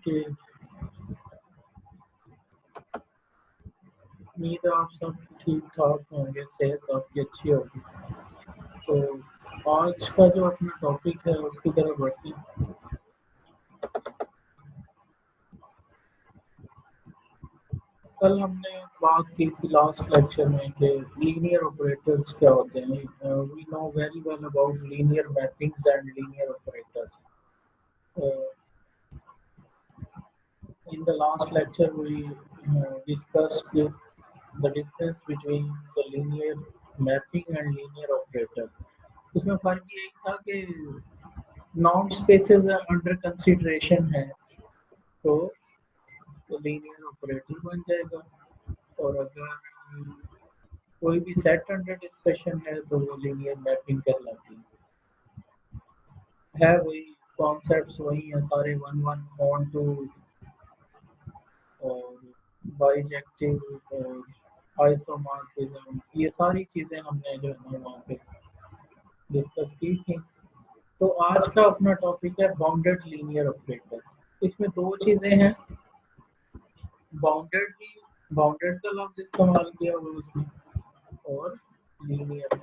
कि उम्मीद है आप सब ठीक ठाक होंगे, सेहत आपकी अच्छी होगी। तो आज का जो अपना टॉपिक है उसकी तरफ बढ़ते हैं। कल हमने बात की थी लास्ट लेक्चर में कि लीनियर ऑपरेटर्स क्या होते हैं। We know very well about linear mappings and linear operators. In the last lecture we discussed the difference between the linear mapping and linear operator. इसमें फर्क ये था कि नॉन स्पेसेस अंडर कंसिडरेशन है तो लीनियर ऑपरेटर बन जाएगा, और अगर कोई भी सेट अंडर डिस्कशन है तो वो लीनियर मैपिंग कहलाती है। वही कॉन्सेप्ट्स वही है सारे, वन वन ऑन टू और बाइजेक्टिव और आइसोमॉर्फिज्म, ये सारी चीज़ें हमने जो है वहाँ पे डिस्कस की थी। तो आज का अपना टॉपिक है बाउंडेड लीनियर ऑपरेटर। इसमें दो चीज़ें हैं, बाउंडेड भी, बाउंडेड का लफ्ज इस्तेमाल किया हुआ उसमें, और लीनियर।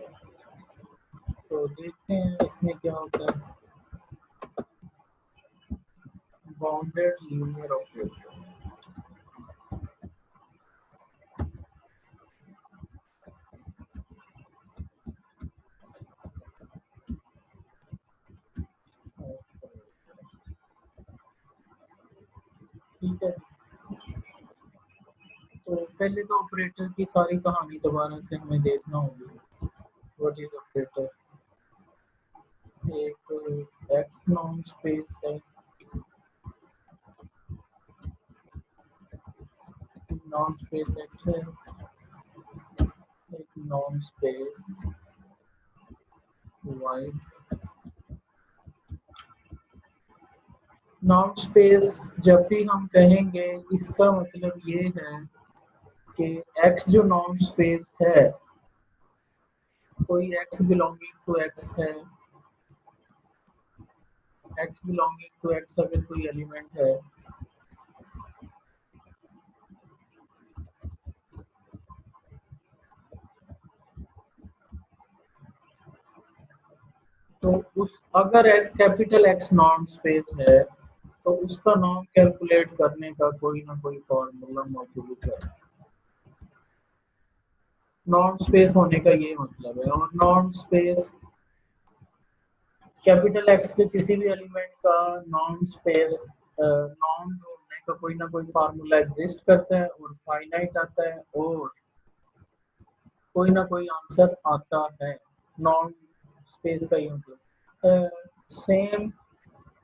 तो देखते हैं इसमें क्या होता है। बाउंडेड लीनियर ऑपरेटर, ठीक है। तो पहले तो ऑपरेटर की सारी कहानी दोबारा से हमें देखना होगी। What is operator? एक एक्स नॉन स्पेस है, नॉन स्पेस एक्स है, एक नॉन स्पेस वाई। नॉन स्पेस जब भी हम कहेंगे इसका मतलब ये है कि एक्स जो नॉन स्पेस है, कोई एक्स बिलोंगिंग टू एक्स है, एक्स बिलोंगिंग टू एक्स अगर कोई एलिमेंट है तो उस, अगर कैपिटल एक्स नॉन स्पेस है तो उसका नाम कैलकुलेट करने का कोई ना कोई फॉर्मूला मौजूद है। नॉन स्पेस होने का ये मतलब है। और नॉन स्पेस कैपिटल एक्स के किसी भी एलिमेंट का नॉन स्पेस नॉन होने का कोई फार्मूला एग्जिस्ट करता है और फाइनाइट आता है, और कोई ना कोई आंसर आता है। नॉन स्पेस का ये मतलब सेम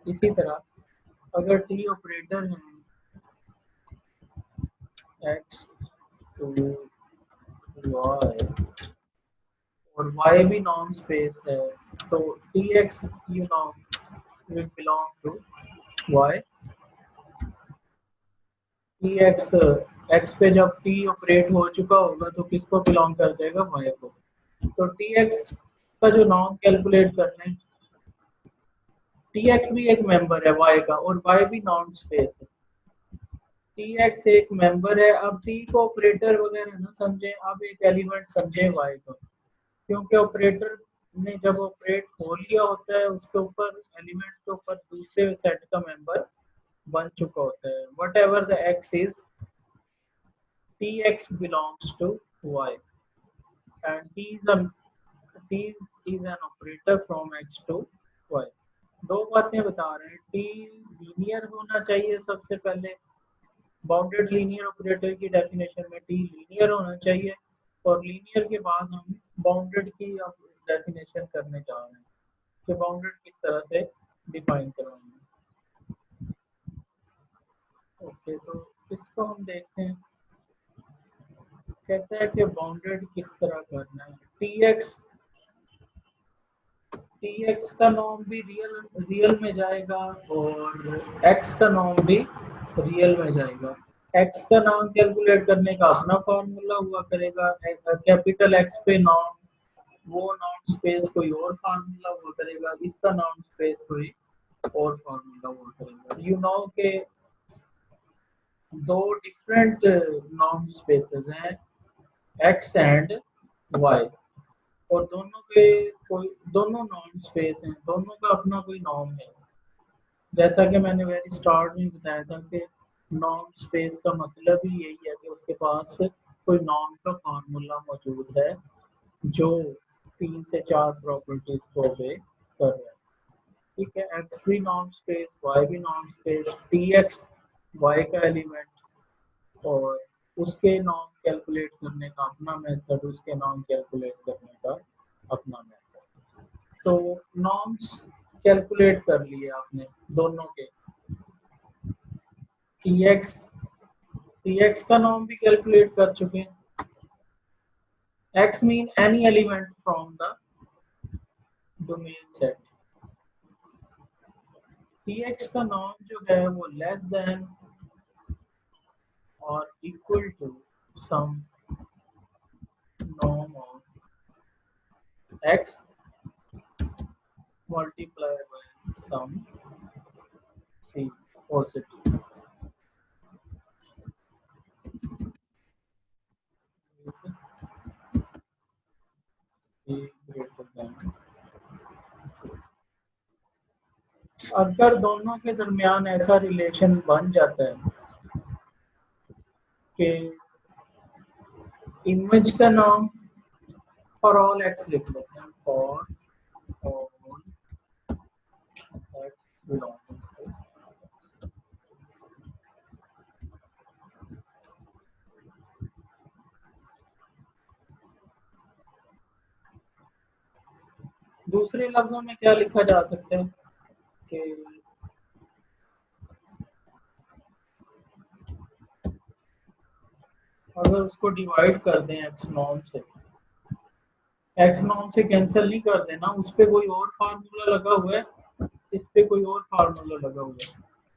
इसी तरह अगर टी ऑपरेटर है एक्स टू वाई और वाई भी नॉन स्पेस है, तो T X you know will belong to Y. T X X पे जब टी ऑपरेट हो चुका होगा तो किसको बिलोंग कर जाएगा? वाई को। तो टी एक्स का जो नॉन कैलकुलेट करना है, टी एक्स भी एक मेंबर है वाई का और वाई भी नॉन स्पेस है। टी एक्स एक मेंबर है। अब टी को ऑपरेटर वगैरह ना समझे, अब एक एलिमेंट समझे वाई को, क्योंकि ऑपरेटर ने जब ऑपरेट हो लिया होता है उसके ऊपर, एलिमेंट के ऊपर दूसरे सेट का मेंबर बन चुका होता है। Whatever the X is, T X belongs to Y and T is an operator from X to Y. दो बातें बता रहे हैं, टी लीनियर होना चाहिए सबसे पहले। बाउंडेड लीनियर ऑपरेटर की डेफिनेशन में टी लीनियर होना चाहिए, और लीनियर के बाद हम बाउंडेड की अब डेफिनेशन करने जा रहे हैं कि बाउंडेड किस तरह से डिफाइन करवाएंगे। ओके, तो इसको हम देखते हैं। कहता है कि बाउंडेड किस तरह करना है। टी एक्स का नॉर्म भी रियल रियल में जाएगा और एक्स का नॉर्म भी रियल में जाएगा। एक्स का नाम कैलकुलेट करने का अपना फॉर्मूला हुआ करेगा, कैपिटल एक्स पे नॉर्म, वो नॉन स्पेस कोई और फार्मूला हुआ करेगा, इसका नॉन स्पेस कोई और फार्मूला हुआ करेगा। यू नो के दो डिफरेंट नॉर्म स्पेसेस हैं एक्स एंड वाई, और दोनों के कोई दोनों नॉर्म स्पेस हैं, दोनों का अपना कोई नॉर्म है। जैसा कि मैंने वेरी स्टार्ट में बताया था कि नॉर्म स्पेस का मतलब ही यही है कि उसके पास कोई नॉर्म का फार्मूला मौजूद है जो 3 से 4 प्रॉपर्टीज को ओबे कर रहा है। ठीक है, एक्स भी नॉर्म स्पेस, वाई भी norm space, T X Y का एलिमेंट, और उसके नॉर्म कैलकुलेट करने का अपना मेथड, उसके नॉर्म कैलकुलेट करने का अपना मेथड। तो नॉर्म्स कैलकुलेट कर लिए आपने दोनों के, टी एक्स का नॉर्म भी कैलकुलेट कर चुके हैं। X mean any element from the domain set. T X का नॉर्म जो है वो लेस देन और equal to some norm of x multiplied by some c positive c greater than। अगर दोनों के दरमियान ऐसा रिलेशन बन जाता है कि इमेज का नाम फॉर ऑल एक्स लिख लेते हैं, for all X belonging to, दूसरे लफ्जों में क्या लिखा जा सकता है कि अगर उसको डिवाइड कर दें एक्स नॉर्म से कैंसिल नहीं कर देना, उस पर कोई और फार्मूला लगा हुआ है, इस पे कोई और फार्मूला लगा हुआ है।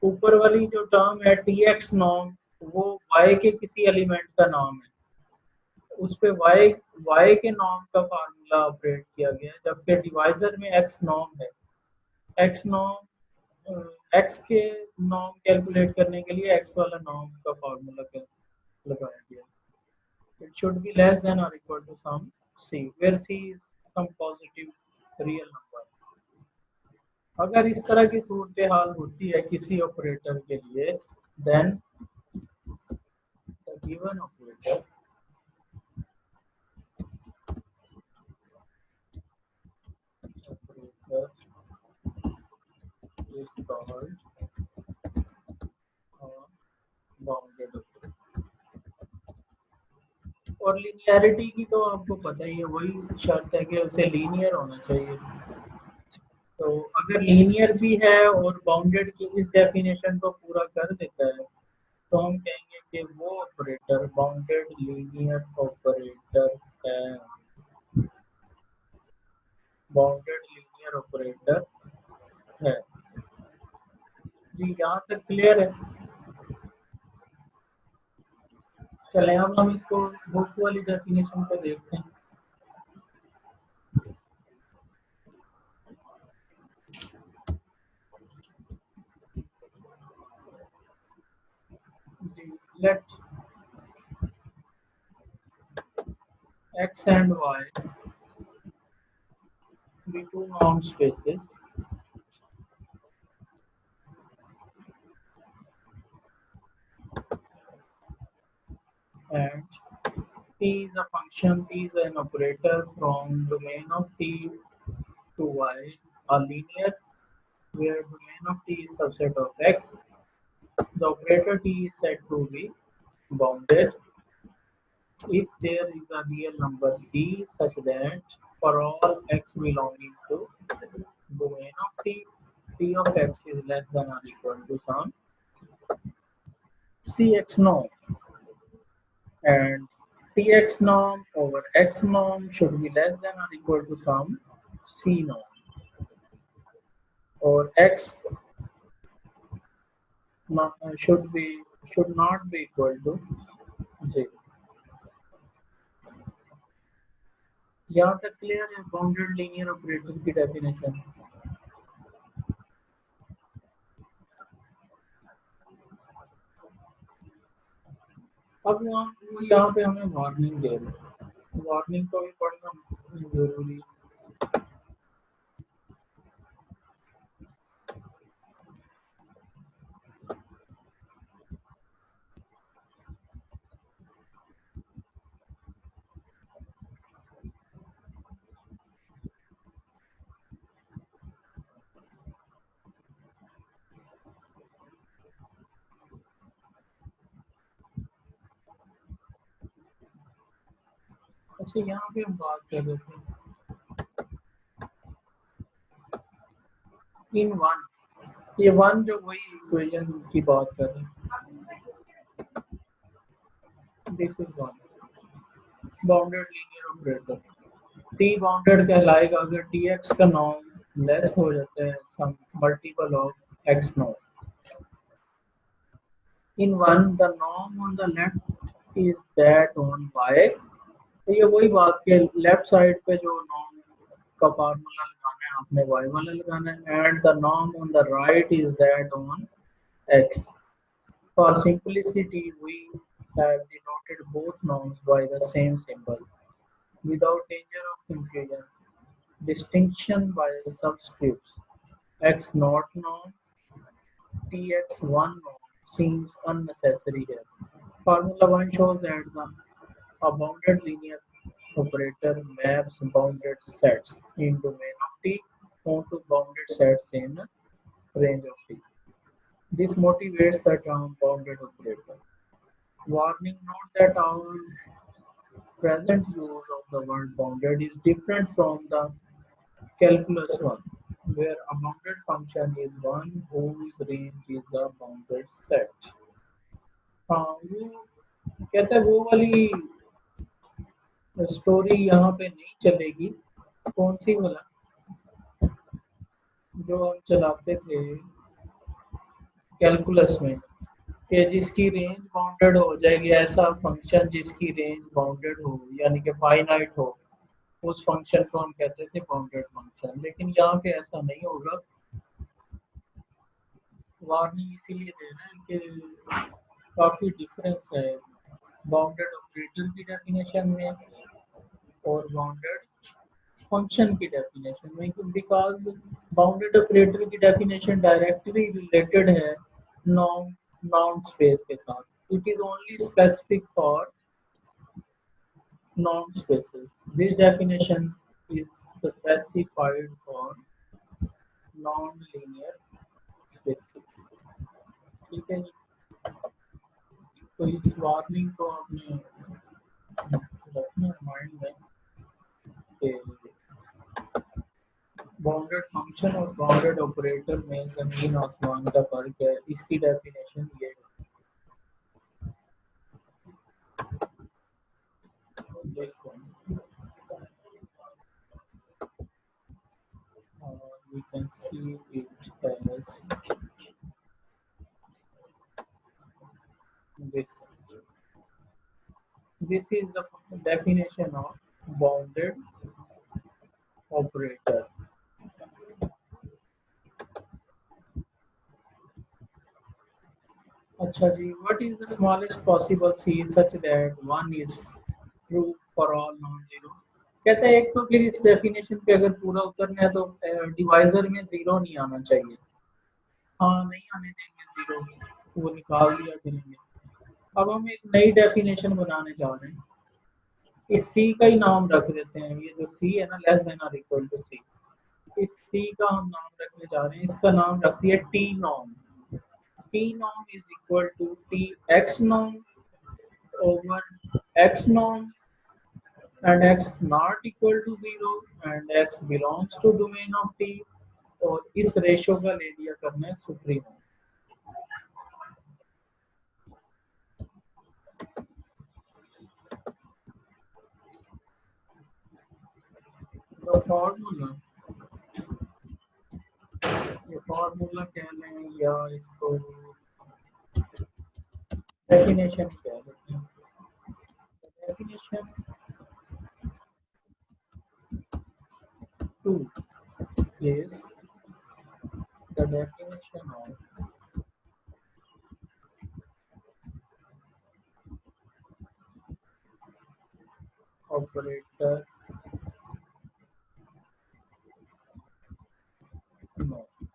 ऊपर वाली जो टर्म है टी एक्स नॉर्म, वो वाई के किसी एलिमेंट का नाम है, उस पे वाई के नॉर्म का फार्मूला ऑपरेट किया गया है, जबकि डिवाइजर में एक्स नॉर्म है। एक्स नॉर्म एक्स के नॉर्म कैलकुलेट करने के लिए एक्स वाला नॉर्म का फार्मूला लगाया गया। It should be less than और equal to some c where c is some positive real number। अगर इस तरह की सूरत हाल होती है किसी ऑपरेटर के लिए, then the given operator is called bounded operator. और लीनियरिटी की तो आपको पता ही है, वही शर्त है कि उसे लीनियर होना चाहिए। तो अगर लीनियर भी है और बाउंडेड की इस डेफिनेशन को पूरा कर देता है, तो हम कहेंगे कि वो ऑपरेटर बाउंडेड लीनियर ऑपरेटर है, बाउंडेड लीनियर ऑपरेटर है। जी, यहाँ तक क्लियर है? चले अब हम इसको बुक वाली डेफिनेशन को देखते हैं। जी, late x and y be two norm spaces and t is a function, t is an operator from domain of t to y are linear, where domain of t is subset of x. The operator t is said to be bounded if there is a real number c such that for all x belonging to domain of t, t of x is less than or equal to some cx norm, and tx norm over x norm should be less than or equal to some c norm, or x not, should not be equal to 0। यहाँ तक clear है bounded linear operator की definition? अब वहाँ वो यहाँ पे हमें वार्निंग दे रहे हैं, वार्निंग को भी पढ़ना जरूरी है। अच्छा यहाँ पे हम बात कर रहे थे इन वन, ये वन जो वही इक्वेशन की बात कर रहे हैं, this is one bounded linear operator. T bounded कहलाएगा अगर टी एक्स का नॉर्म लेस हो जाता है some multiple of X nought. In one the norm on the left is that on Y. तो ये वही बात के लेफ्ट साइड पे जो नॉर्म का फार्मूला लगाना है आपने वाई वाला लगाना है, and the norm on the right is that on x. For simplicity, we have denoted both norms by the same symbol without danger of confusion. Distinction by subscripts x naught norm, tx1 norm seems unnecessary here. Formula 1 shows that a bounded linear operator maps bounded sets in domain of T onto bounded sets in range of T. This motivates the term bounded operator. Warning: note that our present use of the word bounded is different from the calculus one, where a bounded function is one whose range is a bounded set. हाँ वो कहता है वो वाली story यहाँ पे नहीं चलेगी। कौन सी वाला जो हम चलाते थे कैलकुलस में, कि जिसकी रेंज बाउंडेड हो जाएगी, ऐसा फंक्शन जिसकी रेंज बाउंडेड हो यानी कि फाइनाइट हो, उस फंक्शन को हम कहते थे बाउंडेड फंक्शन। लेकिन यहाँ पे ऐसा नहीं होगा। वार्निंग इसीलिए दे रहे हैं कि काफ़ी डिफरेंस है बाउंडेड ऑपरेटर की डेफिनेशन में और बाउंडेड फंक्शन की डेफिनेशन में, बिकॉज बाउंडेड ऑपरेटर की डेफिनेशन डायरेक्टली रिलेटेड है नॉन नॉन स्पेस के साथ। It is only specific for non spaces. This definition is specified for non linear spaces. ठीक है जी। तो इस वार्निंग को आपने रखना माइंड में कि बाउंडेड फंक्शन और बाउंडेड ऑपरेटर में जमीन आसमान का फर्क है। इसकी डेफिनेशन ये है। This one, we can see it as this. This is the definition of bounded operator. अच्छा जी, what is the smallest possible c such that one is true for all non zero? कहता है एक तो फिर इस definition पे अगर पूरा उतरना है तो डिवाइजर में जीरो नहीं आना चाहिए। हाँ नहीं आने देंगे जीरो, वो निकाल दिया करेंगे। अब हम एक नई डेफिनेशन बनाने जा रहे हैं। इस सी का ही नाम रख देते हैं, ये जो सी है ना लेस देन और इक्वल टू सी, इस सी का हम नाम रखने जा रहे हैं। इसका नाम रख दिया T Nom. T Nom is equal to T x Nom over x Nom and x not equal to zero and x belongs to domain of T. और इस रेशो का ले लिया करना है सुप्रीमो। तो फॉर्मूला, ये फॉर्मूला कह लें या इसको डेफिनेशन कह लेते हैं। Definition two is the definition of operator norm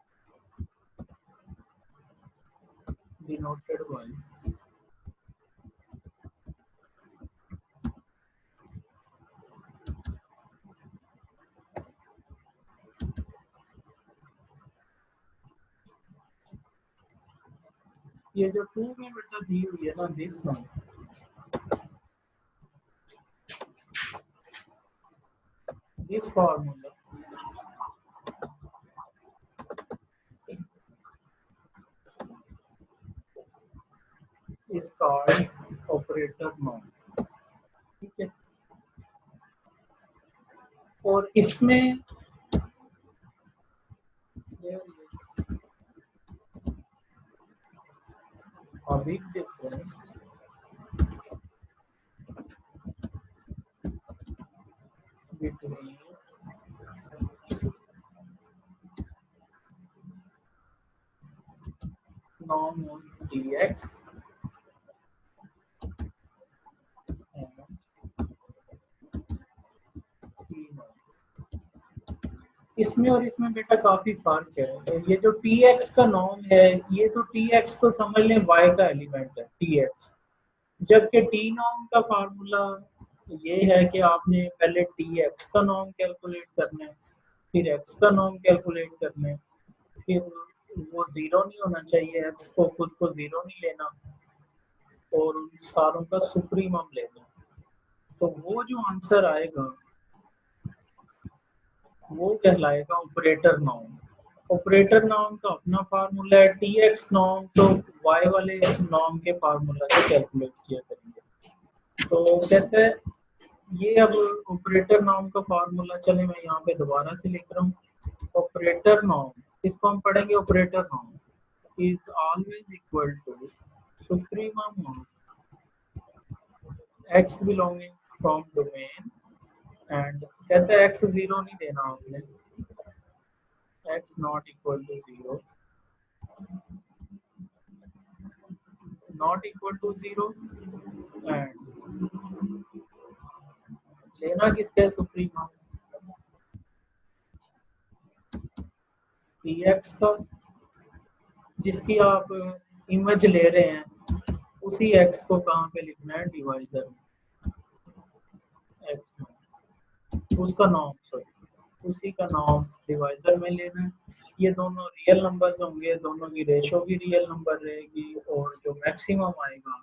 denoted by ये जो 2 में बेटा दी हुई है ना this one this formula is called operator norm, ठीक है। और इसमें there is a big difference between norm on dx and t norm। इसमें और इसमें बेटा काफी फर्क है। ये जो tx का नॉर्म है, ये तो tx को समझ लें y का एलिमेंट है tx, जबकि टी नॉर्म का फार्मूला ये है कि आपने पहले tx का नॉर्म कैलकुलेट करना है, फिर x का नॉर्म कैलकुलेट करना है, फिर वो जीरो नहीं होना चाहिए, x को खुद को जीरो नहीं लेना और उन सारों का सुप्रीमम लेना। तो वो जो आंसर आएगा वो कहलाएगा ऑपरेटर नॉर्म। ऑपरेटर नॉर्म का अपना फार्मूला है, टी एक्स नॉर्म तो वाई वाले नॉर्म के फार्मूला से कैलकुलेट किया करेंगे। तो कहते हैं ये अब ऑपरेटर नॉर्म का फार्मूला, चले मैं यहाँ पे दोबारा से लिख रहा हूँ। ऑपरेटर नॉर्म इसको हम पढ़ेंगे, operator norm is always equal to supremum of X belonging from domain and कहते हैं एक्स जीरो नहीं देना आपने, X not equal to zero, not equal to zero and लेना किसका सुप्रीमम पी एक्स का, जिसकी आप इमेज ले रहे हैं उसी एक्स को कहाँ पे लिखना है, डिवाइजर में, एक्स उसका नॉर्म, सॉरी उसी का नॉर्म डिवाइजर में लेना है। ये दोनों रियल नंबर्स होंगे, दोनों की रेशो भी रियल नंबर रहेगी और जो मैक्सिमम आएगा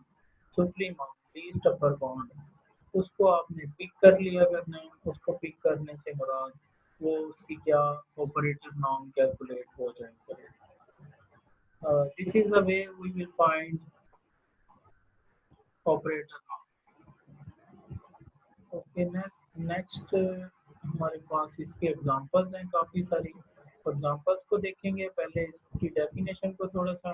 सुप्रीमम लीस्ट अपर बाउंड उसको आपने पिक कर लिया करना है। उसको पिक करने से मुराद वो उसकी क्या ऑपरेटर नॉर्म कैलकुलेट हो जाएगा। This is the way we will find operator norm. Okay, next हमारे पास इसके एग्जांपल्स हैं काफ़ी सारी। एग्जांपल्स को देखेंगे, पहले इसकी डेफिनेशन को थोड़ा सा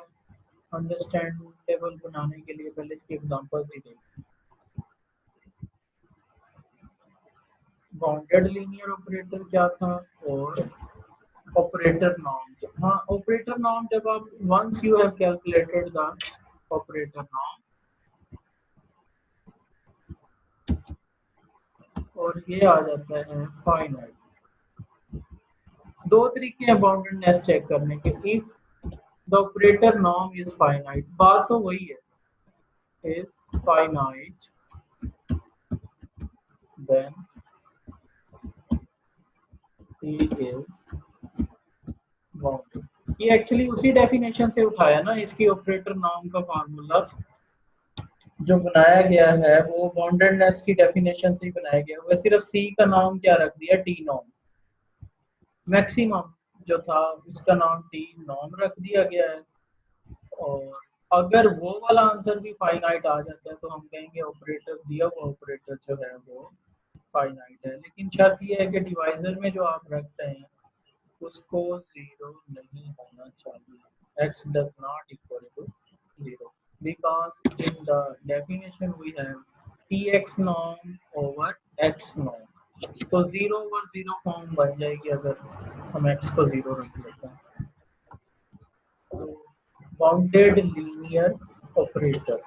अंडरस्टैंडेबल बनाने के लिए पहले इसकी एग्जांपल्स ही देखें। बाउंडेड लीनियर ऑपरेटर क्या था और ऑपरेटर नॉर्म। हाँ, ऑपरेटर नॉर्म जब आप once you have calculated the operator norm और ये आ जाता है फाइनाइट। दो तरीके हैं बाउंडेडनेस चेक करने के, if the operator norm is finite, बात तो वही है, इज फाइनाइट देन ही इज बाउंडेड। ये एक्चुअली उसी डेफिनेशन से उठाया ना, इसकी ऑपरेटर नॉर्म का फार्मूला जो बनाया गया है वो बाउंडेडनेस की डेफिनेशन से ही बनाया गया है। सिर्फ सी का नाम क्या रख दिया, टी नॉर्म, मैक्सिमम जो था उसका नाम टी नॉर्म रख दिया गया है। और अगर वो वाला आंसर भी फाइनाइट आ जाता है तो हम कहेंगे ऑपरेटर दिया हुआ ऑपरेटर जो है वो फाइनाइट है। लेकिन शर्त ये है कि डिवाइजर में जो आप रखते हैं उसको जीरो नहीं होना चाहिए, x does not equal to zero because in the definition we have tx norm over x norm, तो जीरो ओवर जीरो फॉर्म बन जाएगी अगर हम x को जीरो रख लेते हैं। तो बाउंडेड लीनियर ऑपरेटर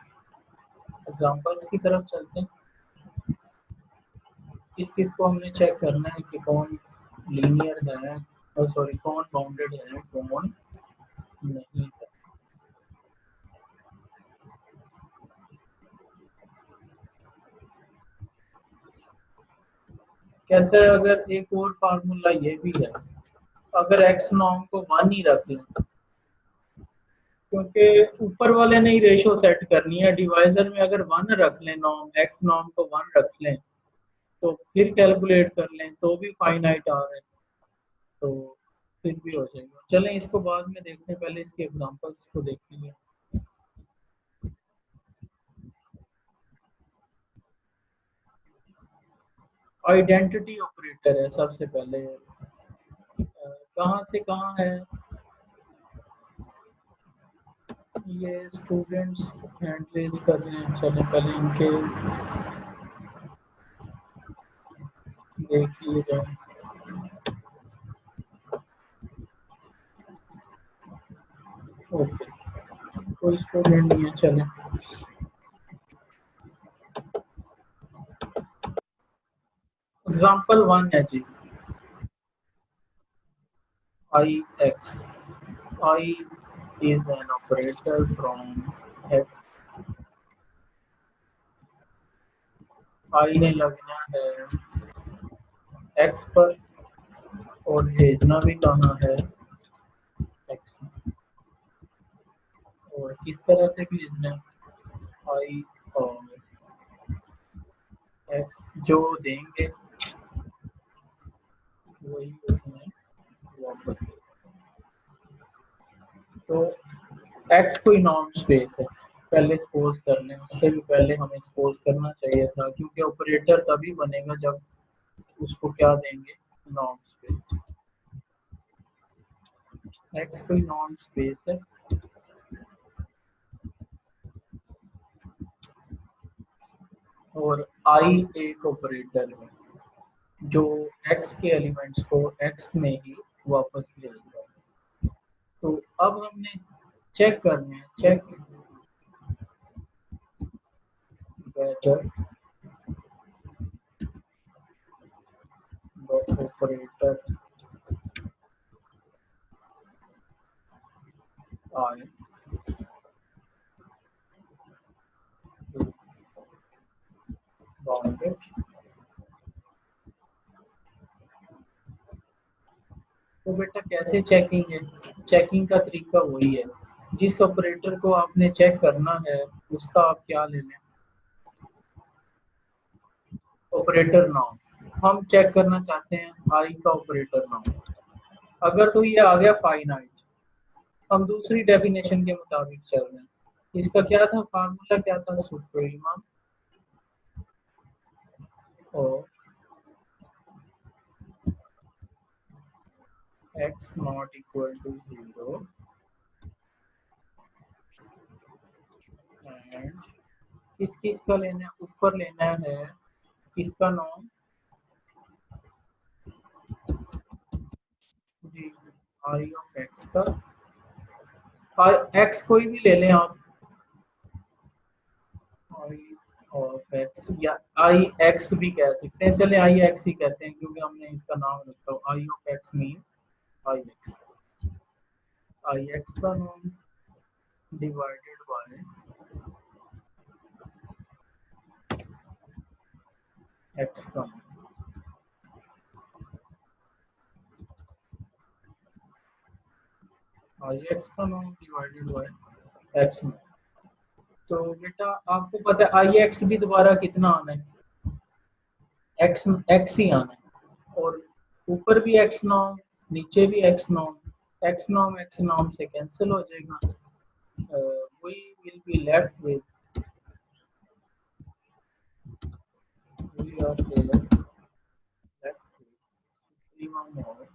एग्जांपल्स की तरफ चलते हैं। किस किस को हमने चेक करना है कि कौन लीनियर है, सॉरी कौन बाउंडेड है, कौन नहीं है। कहते हैं अगर एक और फार्मूला ये भी है, अगर एक्स नॉर्म को 1 ही रख लें, क्योंकि ऊपर वाले ने ही रेशो सेट करनी है, डिवाइजर में अगर 1 रख लें, नॉर्म एक्स नॉर्म को 1 रख लें, तो फिर कैलकुलेट कर लें तो भी फाइनाइट आ रहा है, तो फिर भी हो जाएगा। चलें इसको बाद में देखते हैं, पहले इसके एग्जांपल्स को देखेंगे। आइडेंटिटी ऑपरेटर है सबसे पहले, कहाँ से कहाँ है ये, स्टूडेंट्स हैंड रेज कर रहे हैं, चलें पहले इनके देख लिए जाए। ओके, कोई स्टूडेंट नहीं है, चलें। एग्जाम्पल 1 है जी, I X, I is an operator from x, I ने लगना है x पर और भेजना भी कहाँ है, x, और किस तरह से भेजना है, आई और x जो देंगे वही उसमें वापस। तो x कोई नॉर्म स्पेस है, पहले सपोज कर लें, उससे भी पहले हमें सपोज करना चाहिए था, क्योंकि ऑपरेटर तभी बनेगा जब उसको क्या देंगे, नॉर्म स्पेस। x कोई नॉर्म स्पेस है, और i एक ऑपरेटर है जो x के एलिमेंट्स को x में ही वापस भेजता है। तो अब हमने चेक करना है, check whether the operator I is bounded. तो बेटा कैसे चेकिंग है, चेकिंग का तरीका वही है, जिस ऑपरेटर को आपने चेक करना है उसका आप क्या ले लें, ऑपरेटर नाम। हम चेक करना चाहते हैं आई का ऑपरेटर नाम, अगर तो ये आ गया फाइनाइट, हम दूसरी डेफिनेशन के मुताबिक चल रहे हैं। इसका क्या था फार्मूला, क्या था, सुप्रीमम और x not equal to 0 and किस किस का लेना है, ऊपर लेना है किसका नॉर्म जी, आई ऑफ एक्स का, एक्स कोई भी ले लें आप, आई ऑफ एक्स या आई एक्स भी कह सकते हैं, चले आई एक्स ही कहते हैं क्योंकि हमने इसका नाम रखा हो, I of X means I X, I X का नॉर्म डिवाइडेड बाय एक्स का नॉर्म, आई एक्स का नॉर्म डिवाइडेड बाय एक्स में। तो बेटा आपको पता है आई एक्स भी दोबारा कितना आना है, एक्स एक्स ही आना है, और ऊपर भी एक्स नॉर्म, नीचे भी एक्स नॉर्म, एक्स नॉर्म से कैंसिल हो जाएगा, we will be left with, we are left with supremum और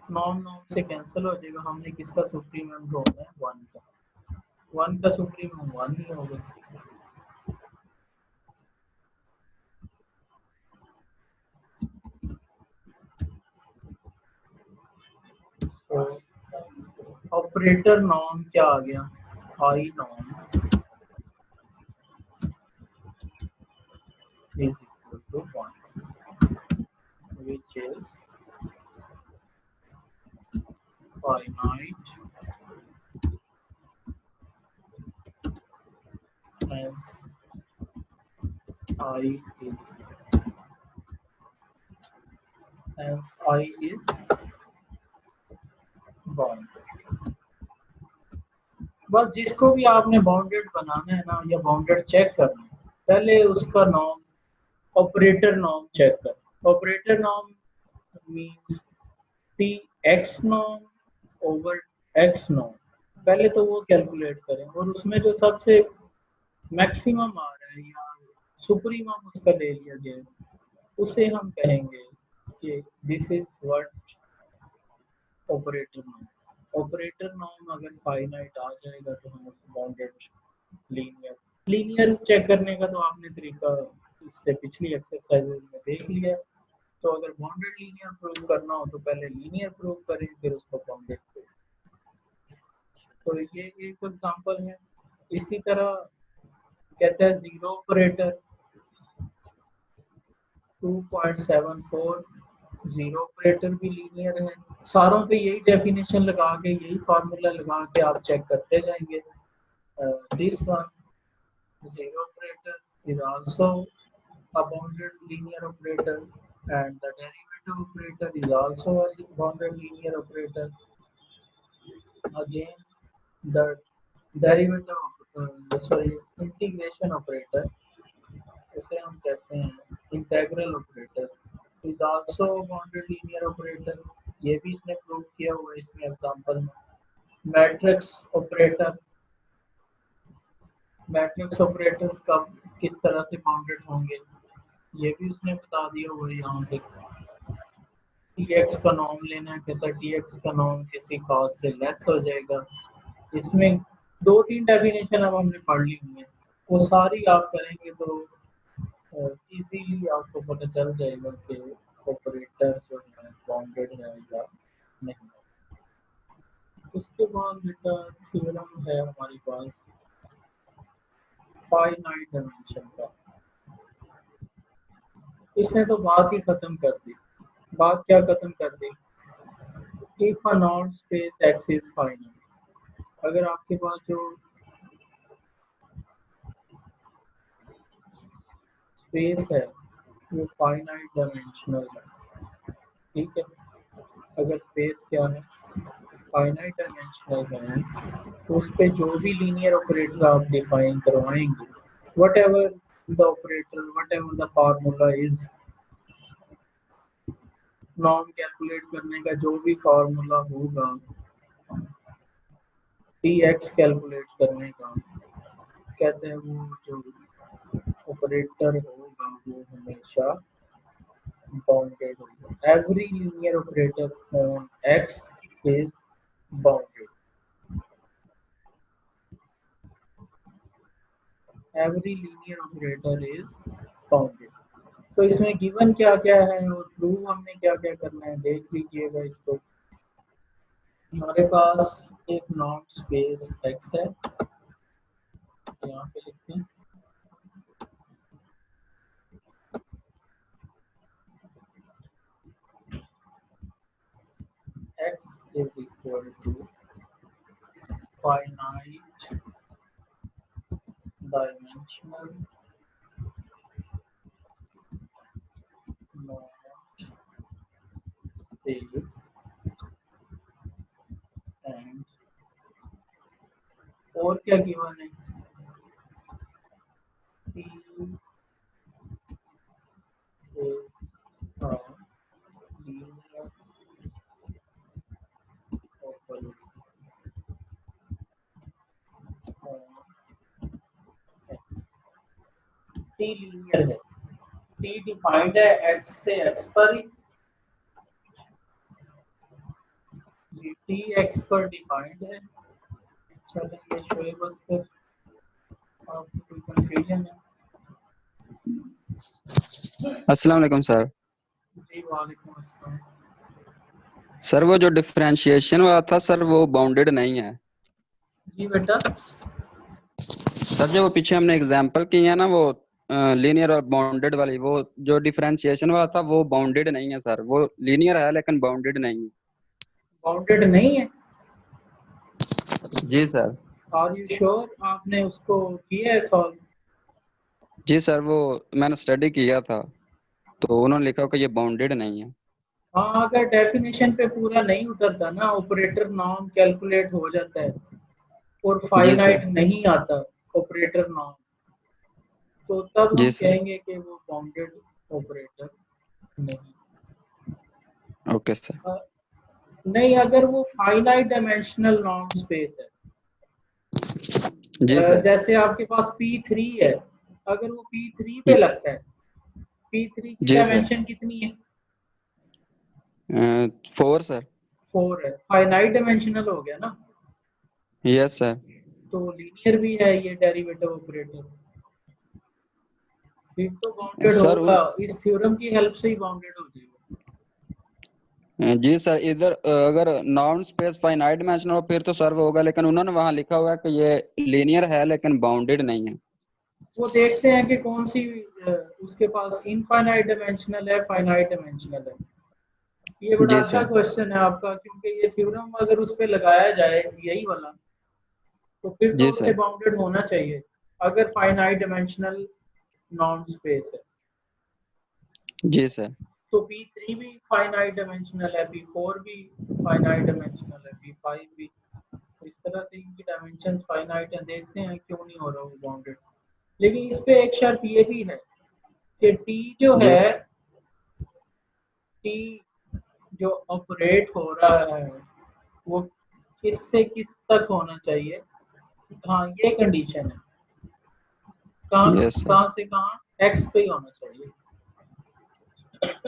नॉर्म, नॉर्म से कैंसिल हो जाएगा, हमने किसका सुप्रीमम ढूंढना है, वन का, वन का सुप्रीमम वन ही होगा। तो ऑपरेटर नॉर्म क्या आ गया, I norm is equal to 1। is finite, hence I is bounded। बस जिसको भी आपने बाउंडेड बनाना है ना या बाउंडेड चेक करना है, पहले उसका नॉर्म ऑपरेटर नॉर्म चेक कर। Operator norm means T x norm over x norm, पहले तो वो कैलकुलेट करें और उसमें जो सबसे मैक्सिमम आ रहा है या सुप्रीमम उसका ले लिया गया है, उसे हम कहेंगे कि this is what operator norm. Operator norm अगर फाइनाइट आ जाएगा तो हम उसे बाउंडेड लीनियर चेक करने का तो आपने तरीका इससे पिछली एक्सरसाइज में देख लिया। तो अगर बाउंडेड लीनियर प्रूव करना हो तो पहले लीनियर प्रूव करें फिर उसको बाउंडेड प्रूव। तो ये एक एग्जांपल है। इसी तरह कहते हैं जीरो ऑपरेटर 2.74 जीरो ऑपरेटर भी लीनियर है। सारों पे यही डेफिनेशन लगा के यही फार्मूला लगा के आप चेक करते जाएंगे। This one zero operator is also a bounded linear operator and the derivative operator is also a bounded linear operator. Again the integration operator, उसे हम कहते हैं integral operator, is also bounded linear operator. ये भी इसने prove किया हुआ है इसमें एग्जांपल में। मैट्रिक्स ऑपरेटर कब किस तरह से बाउंडेड होंगे ये भी उसने बता दिया हुआ है। यहाँ पे टीएक्स का नॉर्म लेना है, कहता है टीएक्स का नॉर्म किसी कॉस से लेस हो जाएगा। इसमें दो तीन डेफिनेशन अब हमने पढ़ ली हुई है, वो सारी आप करेंगे तो इजीली आपको पता चल जाएगा कि ऑपरेटर जो है बाउंडेड है या नहीं। उसके बाद बेटा थ्योरम है हमारे पास फाइनाइट डायमेंशन का। इसने तो बात ही खत्म कर दी। बात क्या खत्म कर दी? If a non space X is finite, अगर आपके पास जो स्पेस है वो फाइनाइट डायमेंशनल है, ठीक है। अगर स्पेस क्या है फाइनाइट डायमेंशनल है तो उस पे जो भी लीनियर ऑपरेटर आप डिफाइन करवाएंगे, what ever the operator what ever the formula is, norm calculate करने का जो भी फार्मूला होगा टी एक्स कैलकुलेट करने का, कहते हैं वो जो ऑपरेटर होगा वो हमेशा बाउंडेड होगा। Every linear operator on x is bounded. Every linear operator is bounded. तो इसमें गिवन क्या क्या है और प्रूव हमने क्या क्या करना है देख लीजिएगा इसको। हमारे पास एक नॉन स्पेस एक्स है, यहाँ पे लिखते हैं x is equal to finite dimensional not space and और क्या गिवन है P is a linear operator on x। T linear है, T डिफाइंड है x से x पर ही, T x पर डिफाइंड है। चलेंगे शोएब बस फिर आपको कोई कंफ्यूजन है? अस्सलाम वालेकुम सर। जी वालेकुम अस्सलाम। सर वो जो डिफरेंशिएशन हुआ था सर वो बाउंडेड नहीं है। जी बेटा। सर जो वो पीछे हमने एग्जांपल की है ना वो लीनियर और बाउंडेड वाली, वो जो डिफरेंशिएशन वाला था वो बाउंडेड नहीं है सर, वो लीनियर है लेकिन बाउंडेड नहीं है। बाउंडेड नहीं है? जी सर। Are you sure? आपने उसको किया है सॉल्व? जी सर, वो मैंने स्टडी किया था तो उन्होंने लिखा कि ये बाउंडेड नहीं है। हाँ, अगर डेफिनेशन पे पूरा नहीं उतरता ना, ऑपरेटर नॉर्म कैलकुलेट हो जाता है और जी फाइनाइट सर। नहीं आता ऑपरेटर नॉर्म, तो तब जी हम सर। कहेंगे कि वो बाउंडेड ऑपरेटर नहीं। Okay sir. अ, नहीं, अगर वो फाइनाइट डायमेंशनल नॉर्म स्पेस है, जी सर। जैसे आपके पास P3 है, अगर वो P3 पे ये- लगता है, P3 की जी सर। डायमेंशन कितनी है? 4 सर। 4 है, फाइनाइट डायमेंशनल हो गया ना, यस सर। तो लीनियर भी है ये डेरिवेटिव ऑपरेटर, फिर तो बाउंडेड सर होगा, इस थ्योरम की हेल्प से ही बाउंडेड हो जाएगा। जी सर, इधर अगर नॉन स्पेस फाइनाइट डायमेंशनल हो फिर तो सर वो होगा, लेकिन उन्होंने वहां लिखा हुआ है कि ये लीनियर है लेकिन बाउंडेड नहीं है। वो देखते हैं कि कौन सी उसके पास इनफाइनाइट डायमेंशनल है, फाइनाइट डायमेंशनल है। ये बड़ा जी अच्छा सर। क्वेश्चन है आपका, क्योंकि ये थ्योरम अगर उस पे लगाया जाए, यही वाला, तो फिर तो जी उससे सर। बाउंडेड होना चाहिए, अगर फाइनाइट डायमेंशनल नॉन स्पेस है। जी सर। तो P3 भी फाइनाइट डायमेंशनल है, P4 भी फाइनाइट डायमेंशनल है, P5 भी। तो इस तरह से इनकी डायमेंशंस फाइनाइट हैं, देखते हैं क्यों नहीं हो रहा वो बाउंडेड। लेकिन इस पे एक शर्त ये भी है कि T जो जी है, सर। T जो ऑपरेट हो रहा है वो किस से किस तक होना चाहिए। हाँ, ये कंडीशन है, कहाँ यस सर। कहाँ से कहाँ, एक्स पे ही होना चाहिए,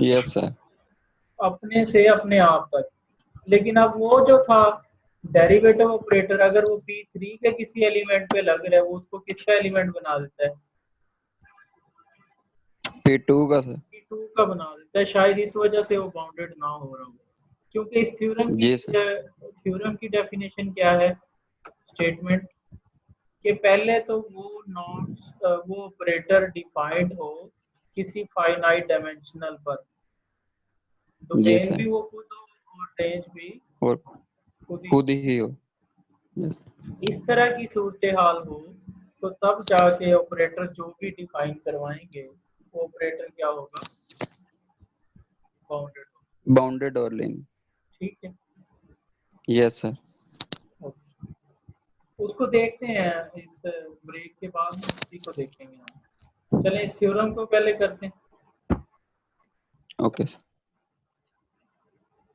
यस सर। अपने से अपने आप तक। लेकिन अब वो जो था डेरिवेटिव ऑपरेटर, अगर वो P3 के किसी एलिमेंट पे लग रहा है, वो उसको किसका एलिमेंट बना देता है? P2 का सर। P2 का बना देता है, शायद इस वजह से वो बाउंडेड ना हो रहा हो। क्योंकि इस जी सर। थ्योरम की डेफिनेशन क्या है, स्टेटमेंट, कि पहले तो वो वो ऑपरेटर डिफाइंड हो किसी फाइनाइट डायमेंशनल पर, जी डोमेन सर। भी वो खुद हो और रेंज भी और खुद ही खुद ही हो। यस। इस तरह की सूरत हाल हो, तो तब जाके ऑपरेटर जो भी डिफाइन करवाएंगे वो ऑपरेटर क्या होगा, बाउंडेड होगा। बाउंडेड और लीनियर। ठीक है, यस सर। ओके। उसको देखते हैं इस ब्रेक के बाद में, उसी को देखेंगे हम। चलें इस थ्योरम को पहले करते हैं। Okay sir.